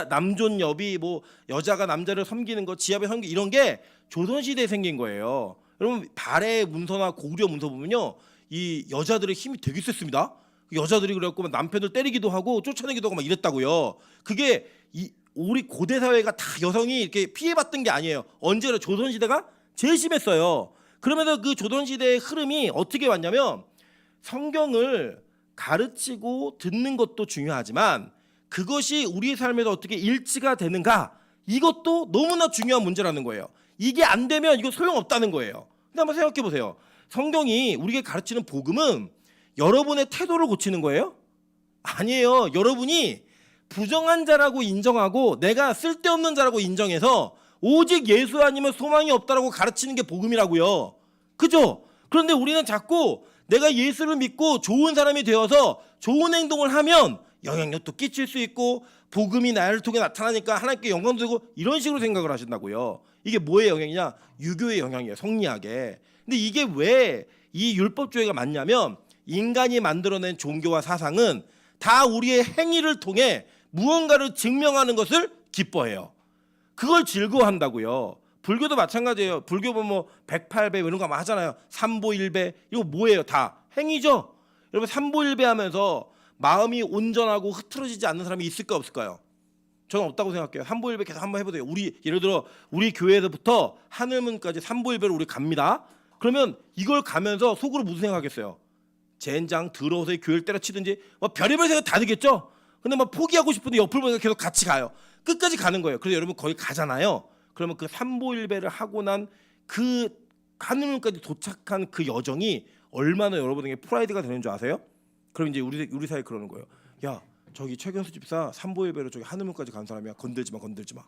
남존여비 뭐 여자가 남자를 섬기는 거 지압에 섬기 이런 게 조선시대에 생긴 거예요. 여러분 발해 문서나 고구려 문서 보면요. 이 여자들의 힘이 되게 셌습니다. 여자들이 그래갖고 막 남편을 때리기도 하고 쫓아내기도 하고 막 이랬다고요. 그게 우리 고대 사회가 다 여성이 이렇게 피해봤던 게 아니에요. 언제나 조선시대가 제일 심했어요. 그러면서 그 조선시대의 흐름이 어떻게 왔냐면 성경을 가르치고 듣는 것도 중요하지만 그것이 우리 삶에서 어떻게 일치가 되는가 이것도 너무나 중요한 문제라는 거예요. 이게 안 되면 이거 소용없다는 거예요. 근데 한번 생각해 보세요. 성경이 우리에게 가르치는 복음은 여러분의 태도를 고치는 거예요? 아니에요. 여러분이 부정한 자라고 인정하고 내가 쓸데없는 자라고 인정해서 오직 예수 아니면 소망이 없다라고 가르치는 게 복음이라고요. 그죠? 그런데 우리는 자꾸 내가 예수를 믿고 좋은 사람이 되어서 좋은 행동을 하면 영향력도 끼칠 수 있고 복음이 나를 통해 나타나니까 하나님께 영광도 되고 이런 식으로 생각을 하신다고요. 이게 뭐의 영향이냐? 유교의 영향이에요. 성리학의. 근데 이게 왜 이 율법주의가 맞냐면 인간이 만들어낸 종교와 사상은 다 우리의 행위를 통해 무언가를 증명하는 것을 기뻐해요. 그걸 즐거워한다고요. 불교도 마찬가지예요. 불교 보면 뭐 108배 이런 거 아마 하잖아요. 삼보일배 이거 뭐예요? 다 행위죠. 여러분 삼보일배 하면서 마음이 온전하고 흐트러지지 않는 사람이 있을까 없을까요? 저는 없다고 생각해요. 삼보일배 계속 한번 해보세요. 우리 예를 들어 우리 교회에서부터 하늘문까지 삼보일배로 우리 갑니다. 그러면 이걸 가면서 속으로 무슨 생각하겠어요? 젠장 들어서 교회를 때려치든지 뭐 별의별 생각 다 들겠죠. 근데 막 포기하고 싶은데 옆을 보니까 계속 같이 가요. 끝까지 가는 거예요. 그래서 여러분 거기 가잖아요. 그러면 그 삼보일배를 하고 난 그 하늘문까지 도착한 그 여정이 얼마나 여러분에게 프라이드가 되는 줄 아세요? 그럼 이제 우리 사이에 그러는 거예요. 야 저기 최경수 집사 삼보일배로 저기 하늘문까지 간 사람이야. 건들지 마.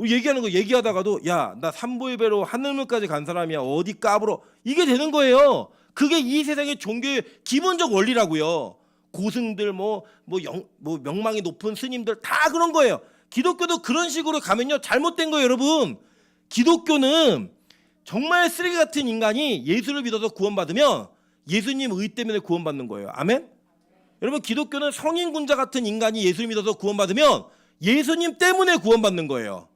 얘기하는 거 얘기하다가도 야 나 삼보일배로 하늘문까지 간 사람이야. 어디 까불어. 이게 되는 거예요. 그게 이 세상의 종교의 기본적 원리라고요. 고승들 뭐 명망이 높은 스님들 다 그런 거예요. 기독교도 그런 식으로 가면요 잘못된 거예요, 여러분. 기독교는 정말 쓰레기 같은 인간이 예수를 믿어서 구원받으면 예수님 의 때문에 구원받는 거예요. 아멘. 여러분 기독교는 성인군자 같은 인간이 예수를 믿어서 구원받으면 예수님 때문에 구원받는 거예요.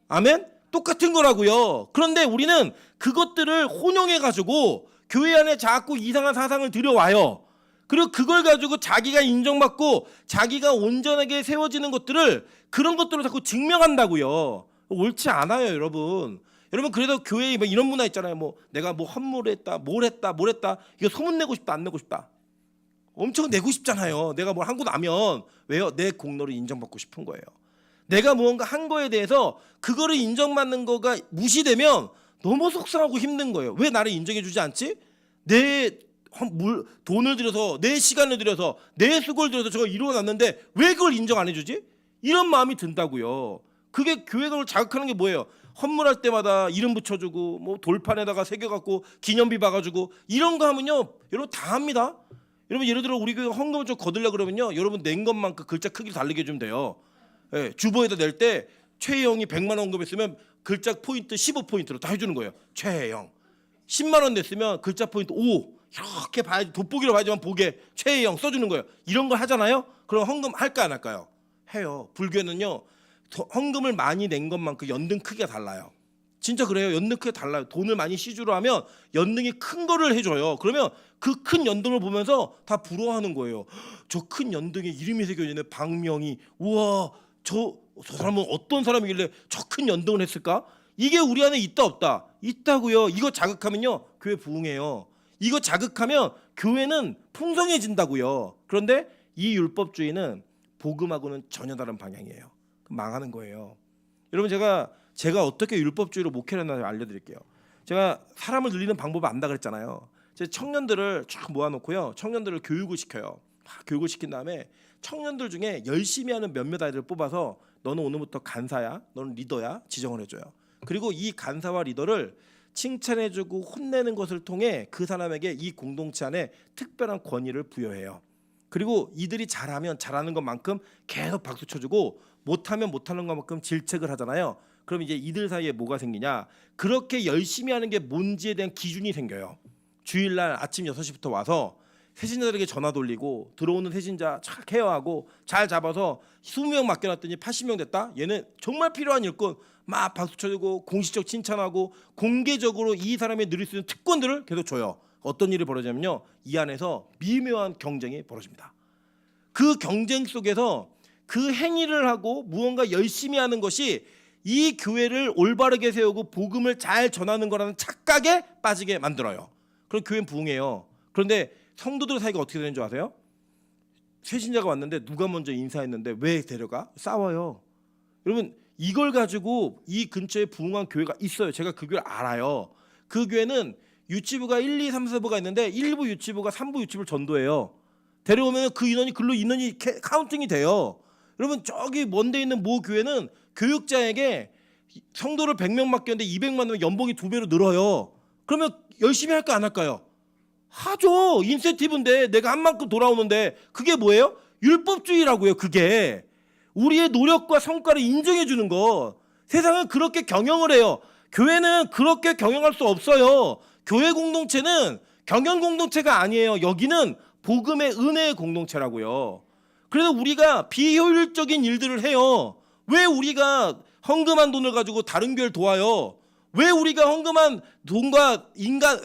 아멘. 똑같은 거라고요. 그런데 우리는 그것들을 혼용해 가지고 교회 안에 자꾸 이상한 사상을 들여와요. 그리고 그걸 가지고 자기가 인정받고 자기가 온전하게 세워지는 것들을 그런 것들로 자꾸 증명한다고요. 옳지 않아요, 여러분. 여러분 그래도 교회에 뭐 이런 문화 있잖아요. 뭐 내가 뭐 헌물했다, 뭘 했다. 이거 소문 내고 싶다, 안 내고 싶다. 엄청 내고 싶잖아요. 내가 뭘 하고 나면 왜요? 내 공로를 인정받고 싶은 거예요. 내가 무언가 한 거에 대해서 그거를 인정받는 거가 무시되면 너무 속상하고 힘든 거예요. 왜 나를 인정해주지 않지? 내 돈을 들여서 내 시간을 들여서 내 수고를 들여서 저걸 이루어놨는데 왜 그걸 인정 안 해주지? 이런 마음이 든다고요. 그게 교회를 자극하는 게 뭐예요? 헌물할 때마다 이름 붙여주고 뭐 돌판에다가 새겨갖고 기념비 박아주고 이런 거 하면요 여러분 다 합니다. 여러분 예를 들어 우리 교회 헌금을 좀 거들려 그러면요 여러분 낸 것만큼 글자 크기를 다르게 해주면 돼요. 예, 주보에다 낼 때 최혜영이 100만 원 헌금했으면 글자 포인트 15포인트로 다 해주는 거예요. 최혜영 10만 원 냈으면 글자 포인트 5 이렇게 봐야지 돋보기로 봐야지만 보게 최혜영 써주는 거예요. 이런 걸 하잖아요. 그럼 헌금 할까 안 할까요? 해요. 불교는요 헌금을 많이 낸 것만큼 연등 크기가 달라요. 진짜 그래요. 연등 크기가 달라요. 돈을 많이 시주로 하면 연등이 큰 거를 해줘요. 그러면 그 큰 연등을 보면서 다 부러워하는 거예요. 저 큰 연등에 이름이 새겨지네. 박명희. 우와 저 사람은 어떤 사람이길래 저 큰 연등을 했을까? 이게 우리 안에 있다 없다? 있다고요. 이거 자극하면요 교회 부흥해요. 이거 자극하면 교회는 풍성해진다고요. 그런데 이 율법주의는 복음하고는 전혀 다른 방향이에요. 망하는 거예요. 여러분 제가 어떻게 율법주의로 목회를 했나 알려드릴게요. 제가 사람을 늘리는 방법을 안다 그랬잖아요. 제가 청년들을 쫙 모아놓고요. 청년들을 교육을 시켜요. 교육을 시킨 다음에 청년들 중에 열심히 하는 몇몇 아이들을 뽑아서 너는 오늘부터 간사야, 너는 리더야 지정을 해줘요. 그리고 이 간사와 리더를 칭찬해주고 혼내는 것을 통해 그 사람에게 이 공동체 안에 특별한 권위를 부여해요. 그리고 이들이 잘하면 잘하는 것만큼 계속 박수 쳐주고 못하면 못하는 것만큼 질책을 하잖아요. 그럼 이제 이들 사이에 뭐가 생기냐? 그렇게 열심히 하는 게 뭔지에 대한 기준이 생겨요. 주일날 아침 6시부터 와서 세신자들에게 전화 돌리고 들어오는 세신자 잘 케어하고 잘 잡아서 20명 맡겨놨더니 80명 됐다. 얘는 정말 필요한 일꾼 막 박수 쳐주고 공식적 칭찬하고 공개적으로 이 사람이 누릴 수 있는 특권들을 계속 줘요. 어떤 일이 벌어지냐면요. 이 안에서 미묘한 경쟁이 벌어집니다. 그 경쟁 속에서 그 행위를 하고 무언가 열심히 하는 것이 이 교회를 올바르게 세우고 복음을 잘 전하는 거라는 착각에 빠지게 만들어요. 그럼 교회는 부흥해요. 그런데 성도들 사이가 어떻게 되는 줄 아세요? 세신자가 왔는데 누가 먼저 인사했는데 왜 데려가? 싸워요. 여러분 이걸 가지고 이 근처에 부흥한 교회가 있어요. 제가 그 교회를 알아요. 그 교회는 유치부가 1, 2, 3, 4부가 있는데 1부 유치부가 3부 유치부를 전도해요. 데려오면 그 인원이 글로 인원이 카운팅이 돼요. 여러분 저기 먼데 있는 모 교회는 교육자에게 성도를 100명 맡겼는데 200만 원면 연봉이 2배로 늘어요. 그러면 열심히 할까 안 할까요? 하죠. 인센티브인데 내가 한 만큼 돌아오는데 그게 뭐예요? 율법주의라고요. 그게 우리의 노력과 성과를 인정해 주는 거. 세상은 그렇게 경영을 해요. 교회는 그렇게 경영할 수 없어요. 교회 공동체는 경영 공동체가 아니에요. 여기는 복음의 은혜의 공동체라고요. 그래서 우리가 비효율적인 일들을 해요. 왜 우리가 헌금한 돈을 가지고 다른 교회를 도와요? 왜 우리가 헌금한 돈과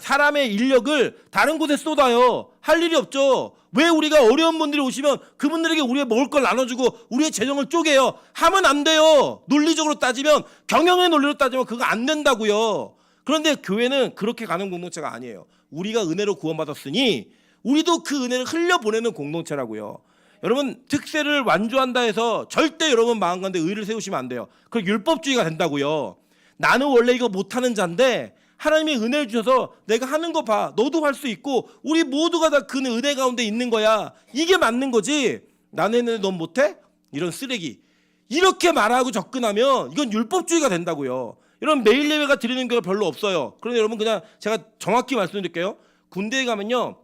사람의 인력을 다른 곳에 쏟아요? 할 일이 없죠. 왜 우리가 어려운 분들이 오시면 그분들에게 우리의 먹을 걸 나눠주고 우리의 재정을 쪼개요? 하면 안 돼요. 논리적으로 따지면, 경영의 논리로 따지면 그거 안 된다고요. 그런데 교회는 그렇게 가는 공동체가 아니에요. 우리가 은혜로 구원받았으니 우리도 그 은혜를 흘려보내는 공동체라고요. 여러분, 특세를 완주한다 해서 절대 여러분 마음 가운데 의를 세우시면 안 돼요. 그럼 율법주의가 된다고요. 나는 원래 이거 못하는 자인데 하나님이 은혜를 주셔서 내가 하는 거 봐, 너도 할 수 있고 우리 모두가 다 그 은혜 가운데 있는 거야. 이게 맞는 거지. 나는 했는데 넌 못해? 이런 쓰레기. 이렇게 말하고 접근하면 이건 율법주의가 된다고요. 이런 매일 예배가 드리는 게 별로 없어요. 그런데 여러분, 그냥 제가 정확히 말씀드릴게요. 군대에 가면요,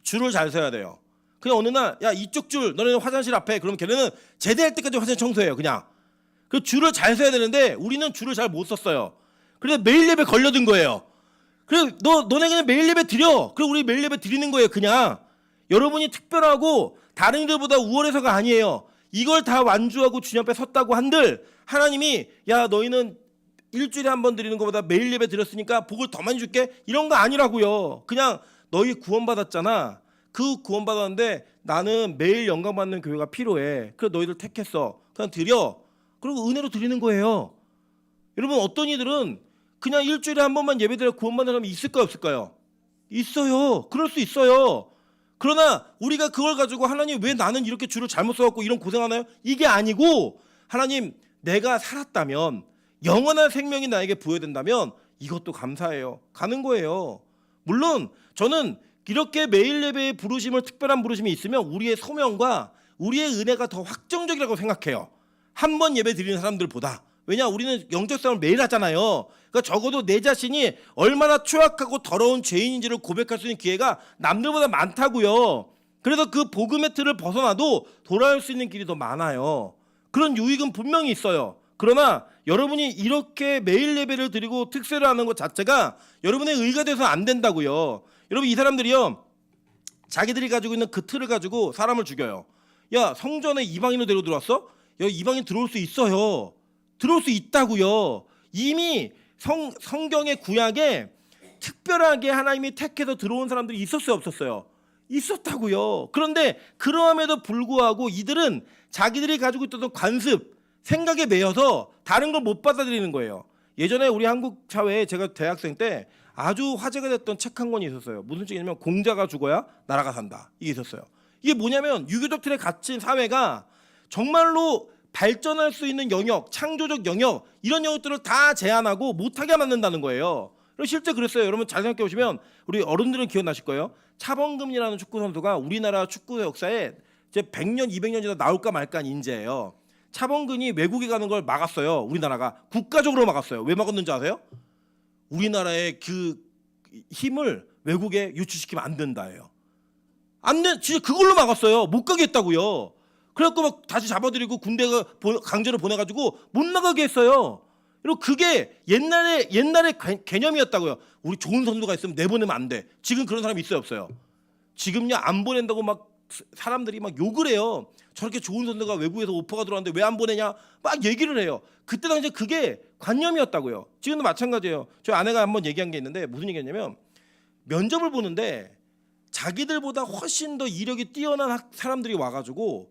줄을 잘 서야 돼요. 그냥 어느 날, 야, 이쪽 줄 너네는 화장실 앞에, 그러면 걔네는 제대할 때까지 화장실 청소해요. 그냥 그 줄을 잘 서야 되는데 우리는 줄을 잘 못 섰어요. 그래서 매일 예배 걸려든 거예요. 그래서 너네 그냥 매일 예배 드려. 그리고 우리 매일 예배 드리는 거예요. 그냥 여러분이 특별하고 다른 이들보다 우월해서가 아니에요. 이걸 다 완주하고 주님 앞에 섰다고 한들 하나님이, 야, 너희는 일주일에 한 번 드리는 것보다 매일 예배 드렸으니까 복을 더 많이 줄게, 이런 거 아니라고요. 그냥 너희 구원받았잖아. 그 구원받았는데 나는 매일 영광받는 교회가 필요해. 그래서 너희들 택했어. 그냥 드려. 그리고 은혜로 드리는 거예요. 여러분, 어떤 이들은 그냥 일주일에 한 번만 예배드려 구원받는 사람이 있을까요, 없을까요? 있어요. 그럴 수 있어요. 그러나 우리가 그걸 가지고 하나님, 왜 나는 이렇게 줄을 잘못 서갖고 이런 고생하나요? 이게 아니고, 하나님, 내가 살았다면, 영원한 생명이 나에게 부여된다면 이것도 감사해요. 가는 거예요. 물론 저는 이렇게 매일 예배의 부르심을, 특별한 부르심이 있으면 우리의 소명과 우리의 은혜가 더 확정적이라고 생각해요. 한 번 예배 드리는 사람들보다. 왜냐, 우리는 영적 싸움을 매일 하잖아요. 그러니까 적어도 내 자신이 얼마나 추악하고 더러운 죄인인지를 고백할 수 있는 기회가 남들보다 많다고요. 그래서 그 복음의 틀을 벗어나도 돌아올 수 있는 길이 더 많아요. 그런 유익은 분명히 있어요. 그러나 여러분이 이렇게 매일 예배를 드리고 특세를 하는 것 자체가 여러분의 의가 돼서 안 된다고요. 여러분, 이 사람들이요, 자기들이 가지고 있는 그 틀을 가지고 사람을 죽여요. 야, 성전에 이방인으로 데려 들어왔어? 야, 이방인 들어올 수 있어요. 들어올 수 있다고요. 이미 성경의 구약에 특별하게 하나님이 택해서 들어온 사람들이 있었어요, 없었어요? 있었다고요. 그런데 그러함에도 불구하고 이들은 자기들이 가지고 있던 관습, 생각에 매여서 다른 걸 못 받아들이는 거예요. 예전에 우리 한국 사회에 제가 대학생 때 아주 화제가 됐던 책 한 권이 있었어요. 무슨 책이냐면 공자가 죽어야 나라가 산다. 이게 있었어요. 이게 뭐냐면 유교적 틀에 갇힌 사회가 정말로 발전할 수 있는 영역, 창조적 영역, 이런 영역들을 다 제한하고 못하게 만든다는 거예요. 실제 그랬어요. 여러분 잘 생각해 보시면 우리 어른들은 기억나실 거예요. 차범근이라는 축구 선수가 우리나라 축구 역사에 이제 100년, 200년 지나 나올까 말까한 인재예요. 차범근이 외국에 가는 걸 막았어요. 우리나라가 국가적으로 막았어요. 왜 막았는지 아세요? 우리나라의 그 힘을 외국에 유출시키면 안 된다예요. 안 돼, 진짜 그걸로 막았어요. 못 가게 했다고요. 그래갖고 막 다시 잡아들이고 군대가 강제로 보내가지고 못 나가게 했어요. 그리고 그게 옛날에 개념이었다고요. 우리 좋은 선수가 있으면 내보내면 안 돼. 지금 그런 사람이 있어요, 없어요? 지금요, 안 보낸다고 막 사람들이 막 욕을 해요. 저렇게 좋은 선수가 외국에서 오퍼가 들어왔는데 왜 안 보내냐, 막 얘기를 해요. 그때 당시에 그게 관념이었다고요. 지금도 마찬가지예요. 저희 아내가 한번 얘기한 게 있는데 무슨 얘기했냐면, 면접을 보는데 자기들보다 훨씬 더 이력이 뛰어난 사람들이 와가지고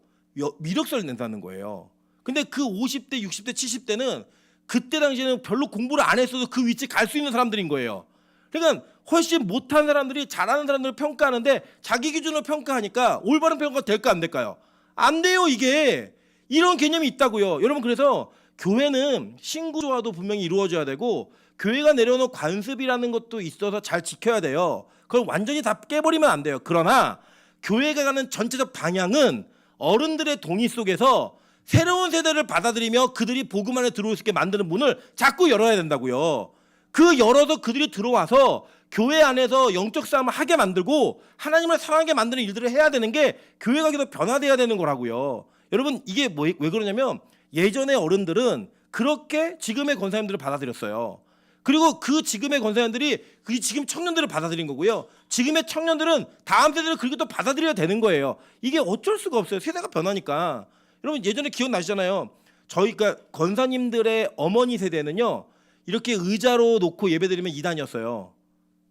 미력서를 낸다는 거예요. 근데 그 50대, 60대, 70대는 그때 당시에는 별로 공부를 안 했어도 그 위치에 갈 수 있는 사람들인 거예요. 그러니까 훨씬 못한 사람들이 잘하는 사람들을 평가하는데 자기 기준으로 평가하니까 올바른 평가가 될까 안 될까요? 안 돼요. 이게 이런 개념이 있다고요. 여러분, 그래서 교회는 신구조화도 분명히 이루어져야 되고 교회가 내려놓은 관습이라는 것도 있어서 잘 지켜야 돼요. 그걸 완전히 다 깨버리면 안 돼요. 그러나 교회가 가는 전체적 방향은 어른들의 동의 속에서 새로운 세대를 받아들이며 그들이 복음 안에 들어올 수 있게 만드는 문을 자꾸 열어야 된다고요. 그 열어서 그들이 들어와서 교회 안에서 영적 싸움을 하게 만들고 하나님을 사랑하게 만드는 일들을 해야 되는 게 교회가 계속 변화돼야 되는 거라고요. 여러분, 이게 왜 그러냐면 예전의 어른들은 그렇게 지금의 권사님들을 받아들였어요. 그리고 그 지금의 권사님들이 그 지금 청년들을 받아들인 거고요. 지금의 청년들은 다음 세대를 그렇게 또 받아들여야 되는 거예요. 이게 어쩔 수가 없어요. 세대가 변하니까. 여러분, 예전에 기억나시잖아요. 저희가 권사님들의 어머니 세대는요 이렇게 의자로 놓고 예배드리면 이단이었어요.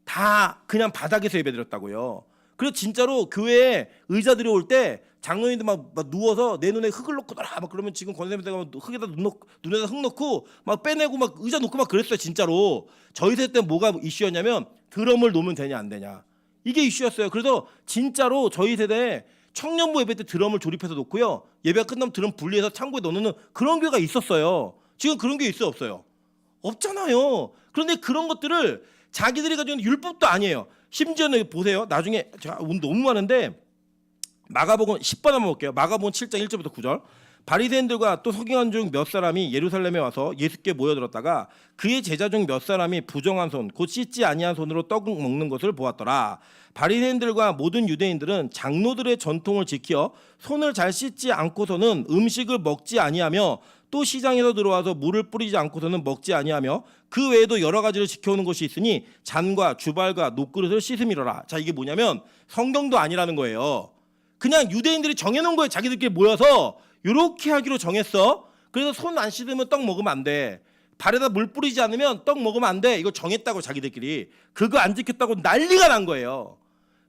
다 그냥 바닥에서 예배드렸다고요. 그래서 진짜로 교회에 의자들이 올 때 장로님들 막 누워서 내 눈에 흙을 넣고 놔라 막 그러면 지금 권사님들가 흙에다 눈에다 흙 넣고 막 빼내고 막 의자 놓고 막 그랬어요. 진짜로. 저희 세대 때 뭐가 이슈였냐면 드럼을 놓으면 되냐 안 되냐 이게 이슈였어요. 그래서 진짜로 저희 세대에 청년부 예배 때 드럼을 조립해서 놓고요 예배가 끝나면 드럼 분리해서 창고에 넣는 그런 교회가 있었어요. 지금 그런 게 있어요 없어요? 없잖아요. 그런데 그런 것들을 자기들이 가지고 있는 율법도 아니에요. 심지어는 보세요. 나중에 제가 너무 많은데 마가복음 10번 한번 볼게요. 마가복음 7장 1절부터 9절. 바리새인들과 또 서기관 중 몇 사람이 예루살렘에 와서 예수께 모여들었다가 그의 제자 중 몇 사람이 부정한 손 곧 씻지 아니한 손으로 떡 먹는 것을 보았더라. 바리새인들과 모든 유대인들은 장로들의 전통을 지켜 손을 잘 씻지 않고서는 음식을 먹지 아니하며 또 시장에서 들어와서 물을 뿌리지 않고서는 먹지 아니하며 그 외에도 여러 가지를 지켜오는 것이 있으니 잔과 주발과 녹그릇을 씻음이로라. 자, 이게 뭐냐면 성경도 아니라는 거예요. 그냥 유대인들이 정해놓은 거예요. 자기들끼리 모여서 이렇게 하기로 정했어. 그래서 손 안 씻으면 떡 먹으면 안 돼. 발에다 물 뿌리지 않으면 떡 먹으면 안 돼. 이거 정했다고 자기들끼리. 그거 안 지켰다고 난리가 난 거예요.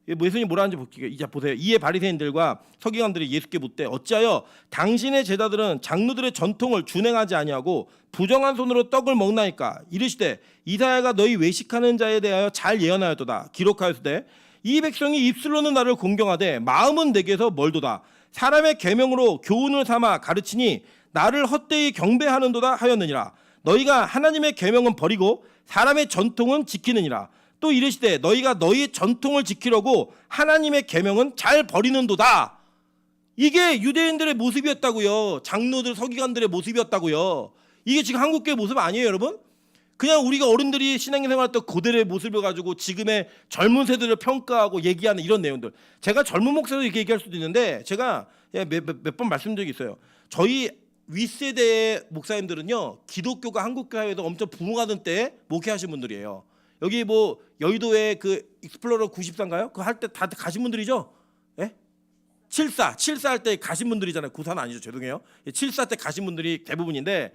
예수님이 뭐라 하는지 볼게요. 이제 보세요. 이에 바리새인들과 서기관들이 예수께 묻되 어찌하여 당신의 제자들은 장로들의 전통을 준행하지 아니하고 부정한 손으로 떡을 먹나이까. 이르시되 이사야가 너희 외식하는 자에 대하여 잘 예언하였도다. 기록하였으되 이 백성이 입술로는 나를 공경하되 마음은 내게서 멀도다. 사람의 계명으로 교훈을 삼아 가르치니 나를 헛되이 경배하는도다 하였느니라. 너희가 하나님의 계명은 버리고 사람의 전통은 지키느니라. 또 이르시되 너희가 너희의 전통을 지키려고 하나님의 계명은 잘 버리는도다. 이게 유대인들의 모습이었다고요. 장로들 서기관들의 모습이었다고요. 이게 지금 한국교회 모습 아니에요 여러분? 그냥 우리가 어른들이 신앙생활 때 고대의 모습을 가지고 지금의 젊은 세대를 평가하고 얘기하는 이런 내용들. 제가 젊은 목사도 이렇게 얘기할 수도 있는데 제가 몇 번 말씀드린 적이 있어요. 저희 윗세대의 목사님들은요 기독교가 한국교회에서 엄청 부흥하던 때에 목회하신 분들이에요. 여기 뭐 여의도에 그 익스플로러 94인가요? 그거 할 때 다 가신 분들이죠? 예? 74 할 때 가신 분들이잖아요. 94는 아니죠. 죄송해요. 74 때 가신 분들이 대부분인데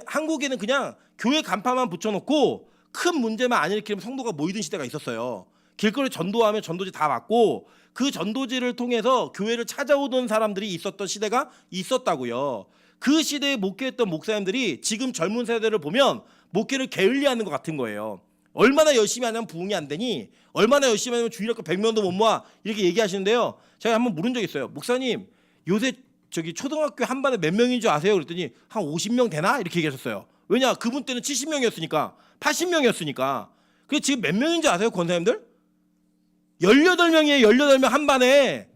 한국에는 그냥 교회 간판만 붙여놓고 큰 문제만 안 일으키면 성도가 모이던 시대가 있었어요. 길거리 전도하면 전도지 다 맞고 그 전도지를 통해서 교회를 찾아오던 사람들이 있었던 시대가 있었다고요. 그 시대에 목회했던 목사님들이 지금 젊은 세대를 보면 목회를 게을리하는 것 같은 거예요. 얼마나 열심히 하냐면 부흥이 안 되니 얼마나 열심히 하냐면 주일학교 100명도 못 모아 이렇게 얘기하시는데요. 제가 한번 물은 적 있어요. 목사님 요새 저기 초등학교 한 반에 몇 명인 줄 아세요? 그랬더니 한 50명 되나? 이렇게 얘기하셨어요. 왜냐? 그분 때는 70명이었으니까 80명이었으니까. 그래서 지금 몇 명인 줄 아세요? 권사님들? 18명이에요. 18명 한 반에.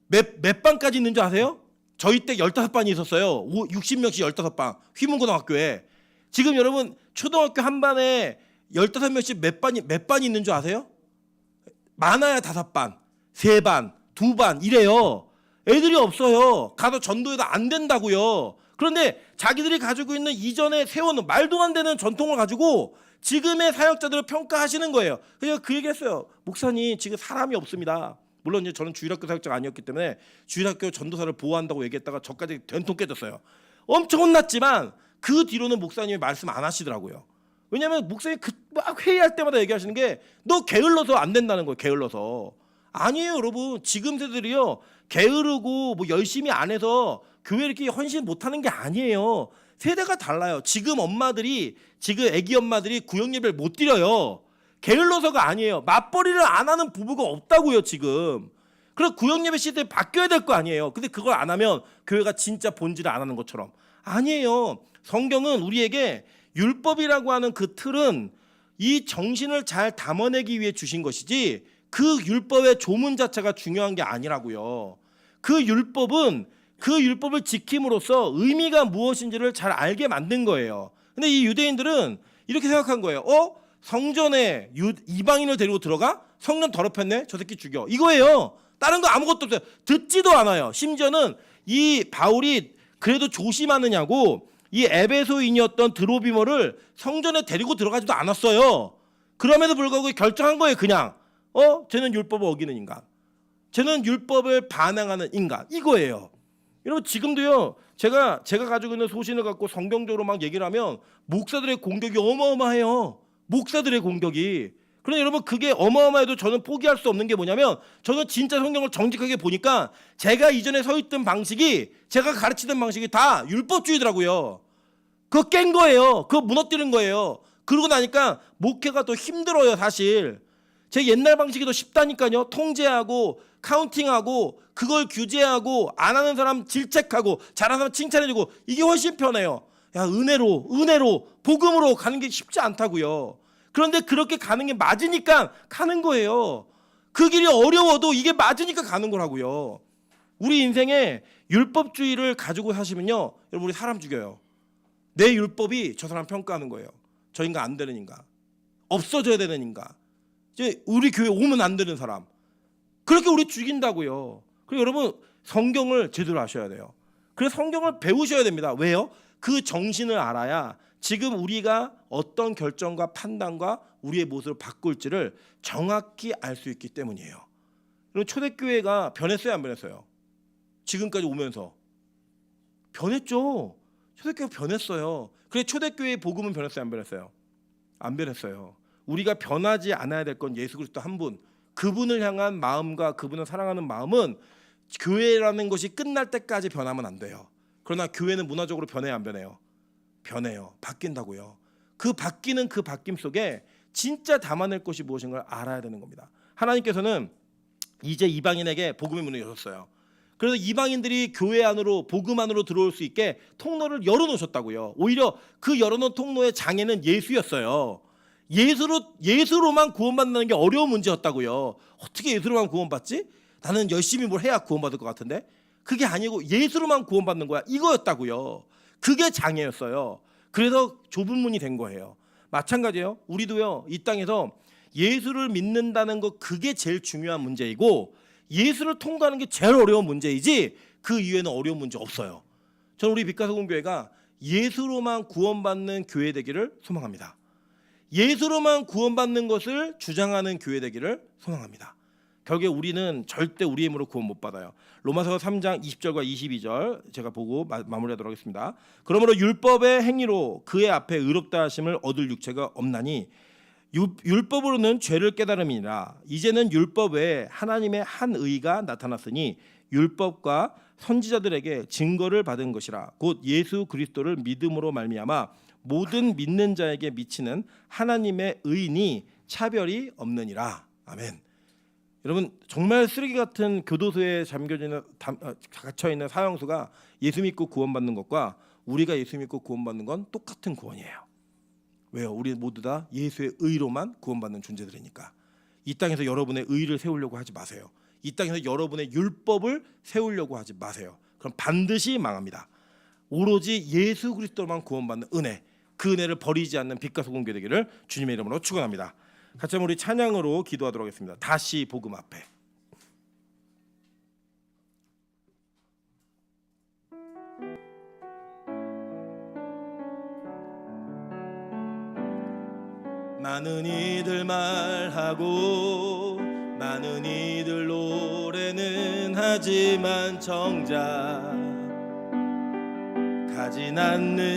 몇 반까지 있는 줄 아세요? 저희 때 15반이 있었어요. 60명씩 15반. 휘문고등학교에. 지금 여러분 초등학교 한 반에 15명씩 몇 반이 있는 줄 아세요? 많아야 5반, 3반, 2반 이래요. 애들이 없어요. 가서 전도해도 안 된다고요. 그런데 자기들이 가지고 있는 이전에 세워놓은 말도 안 되는 전통을 가지고 지금의 사역자들을 평가하시는 거예요. 그래서 그 얘기했어요. 목사님 지금 사람이 없습니다. 물론 이제 저는 주일학교 사역자가 아니었기 때문에 주일학교 전도사를 보호한다고 얘기했다가 저까지 된통 깨졌어요. 엄청 혼났지만 그 뒤로는 목사님이 말씀 안 하시더라고요. 왜냐하면 목사님이 막 회의할 때마다 얘기하시는 게 너 게을러서 안 된다는 거예요. 게을러서. 아니에요 여러분. 지금 세들이요 게으르고 뭐 열심히 안 해서 교회 이렇게 헌신 못하는 게 아니에요. 세대가 달라요. 지금 애기 엄마들이 구역 예배를 못 드려요. 게을러서가 아니에요. 맞벌이를 안 하는 부부가 없다고요 지금. 그래서 구역 예배 시대에 바뀌어야 될 거 아니에요. 근데 그걸 안 하면 교회가 진짜 본질을 안 하는 것처럼. 아니에요. 성경은 우리에게 율법이라고 하는 그 틀은 이 정신을 잘 담아내기 위해 주신 것이지 그 율법의 조문 자체가 중요한 게 아니라고요. 그 율법을 지킴으로써 의미가 무엇인지를 잘 알게 만든 거예요. 근데 이 유대인들은 이렇게 생각한 거예요. 성전에 이방인을 데리고 들어가? 성전 더럽혔네? 저 새끼 죽여. 이거예요. 다른 거 아무것도 없어요. 듣지도 않아요. 심지어는 이 바울이 그래도 조심하느냐고 이 에베소인이었던 드로비머를 성전에 데리고 들어가지도 않았어요. 그럼에도 불구하고 결정한 거예요. 그냥 쟤는 율법을 어기는 인간, 쟤는 율법을 반항하는 인간, 이거예요. 여러분 지금도요. 제가 가지고 있는 소신을 갖고 성경적으로 막 얘기를 하면 목사들의 공격이 어마어마해요. 목사들의 공격이. 그런데 여러분 그게 어마어마해도 저는 포기할 수 없는 게 뭐냐면 저는 진짜 성경을 정직하게 보니까 제가 이전에 서 있던 방식이 제가 가르치던 방식이 다 율법주의더라고요. 그거 깬 거예요. 그거 무너뜨린 거예요. 그러고 나니까 목회가 더 힘들어요 사실. 제 옛날 방식이 더 쉽다니까요. 통제하고 카운팅하고 그걸 규제하고 안 하는 사람 질책하고 잘하는 사람 칭찬해주고 이게 훨씬 편해요. 야 은혜로 복음으로 가는 게 쉽지 않다고요. 그런데 그렇게 가는 게 맞으니까 가는 거예요. 그 길이 어려워도 이게 맞으니까 가는 거라고요. 우리 인생에 율법주의를 가지고 사시면요, 여러분 우리 사람 죽여요. 내 율법이 저 사람 평가하는 거예요. 저 인간 안 되는 인간, 없어져야 되는 인간, 이제 우리 교회 오면 안 되는 사람, 그렇게 우리 죽인다고요. 그리고 여러분 성경을 제대로 아셔야 돼요. 그래서 성경을 배우셔야 됩니다. 왜요? 그 정신을 알아야 지금 우리가 어떤 결정과 판단과 우리의 모습을 바꿀지를 정확히 알 수 있기 때문이에요. 그럼 초대교회가 변했어요, 안 변했어요? 지금까지 오면서 변했죠. 초대교회가 변했어요. 그래 초대교회의 복음은 변했어요, 안 변했어요? 안 변했어요. 우리가 변하지 않아야 될 건 예수 그리스도 한 분, 그분을 향한 마음과 그분을 사랑하는 마음은 교회라는 것이 끝날 때까지 변하면 안 돼요. 그러나 교회는 문화적으로 변해요, 안 변해요? 변해요. 바뀐다고요. 그 바뀌는 그 바뀜 속에 진짜 담아낼 것이 무엇인가를 알아야 되는 겁니다. 하나님께서는 이제 이방인에게 복음의 문을 여셨어요. 그래서 이방인들이 교회 안으로 복음 안으로 들어올 수 있게 통로를 열어놓으셨다고요. 오히려 그 열어놓은 통로의 장애는 예수였어요. 예수로만 구원받는 게 어려운 문제였다고요. 어떻게 예수로만 구원받지? 나는 열심히 뭘 해야 구원받을 것 같은데? 그게 아니고 예수로만 구원받는 거야. 이거였다고요. 그게 장애였어요. 그래서 좁은 문이 된 거예요. 마찬가지예요. 우리도요, 이 땅에서 예수를 믿는다는 거 그게 제일 중요한 문제이고 예수를 통과하는 게 제일 어려운 문제이지 그 이외에는 어려운 문제 없어요. 저는 우리 빛가서공교회가 예수로만 구원받는 교회 되기를 소망합니다. 예수로만 구원받는 것을 주장하는 교회 되기를 소망합니다. 결국에 우리는 절대 우리의 힘으로 구원 못 받아요. 로마서 3장 20절과 22절 제가 보고 마무리하도록 하겠습니다. 그러므로 율법의 행위로 그의 앞에 의롭다 하심을 얻을 육체가 없나니 율법으로는 죄를 깨달음이니라. 이제는 율법 외에 하나님의 한 의가 나타났으니 율법과 선지자들에게 증거를 받은 것이라. 곧 예수 그리스도를 믿음으로 말미암아 모든 믿는 자에게 미치는 하나님의 의니 차별이 없느니라. 아멘. 여러분 정말 쓰레기 같은 교도소에 갇혀 있는 사형수가 예수 믿고 구원받는 것과 우리가 예수 믿고 구원받는 건 똑같은 구원이에요. 왜요? 우리 모두 다 예수의 의로만 구원받는 존재들이니까. 이 땅에서 여러분의 의를 세우려고 하지 마세요. 이 땅에서 여러분의 율법을 세우려고 하지 마세요. 그럼 반드시 망합니다. 오로지 예수 그리스도만 구원받는 은혜, 그 은혜를 버리지 않는 빛가소공교 되기를 주님의 이름으로 축원합니다. 같이 한번 우리 찬양으로 기도하도록 하겠습니다. 다시 복음 앞에. 많은 이들 말하고 많은 이들 노래는 하지만 정작 가진 않는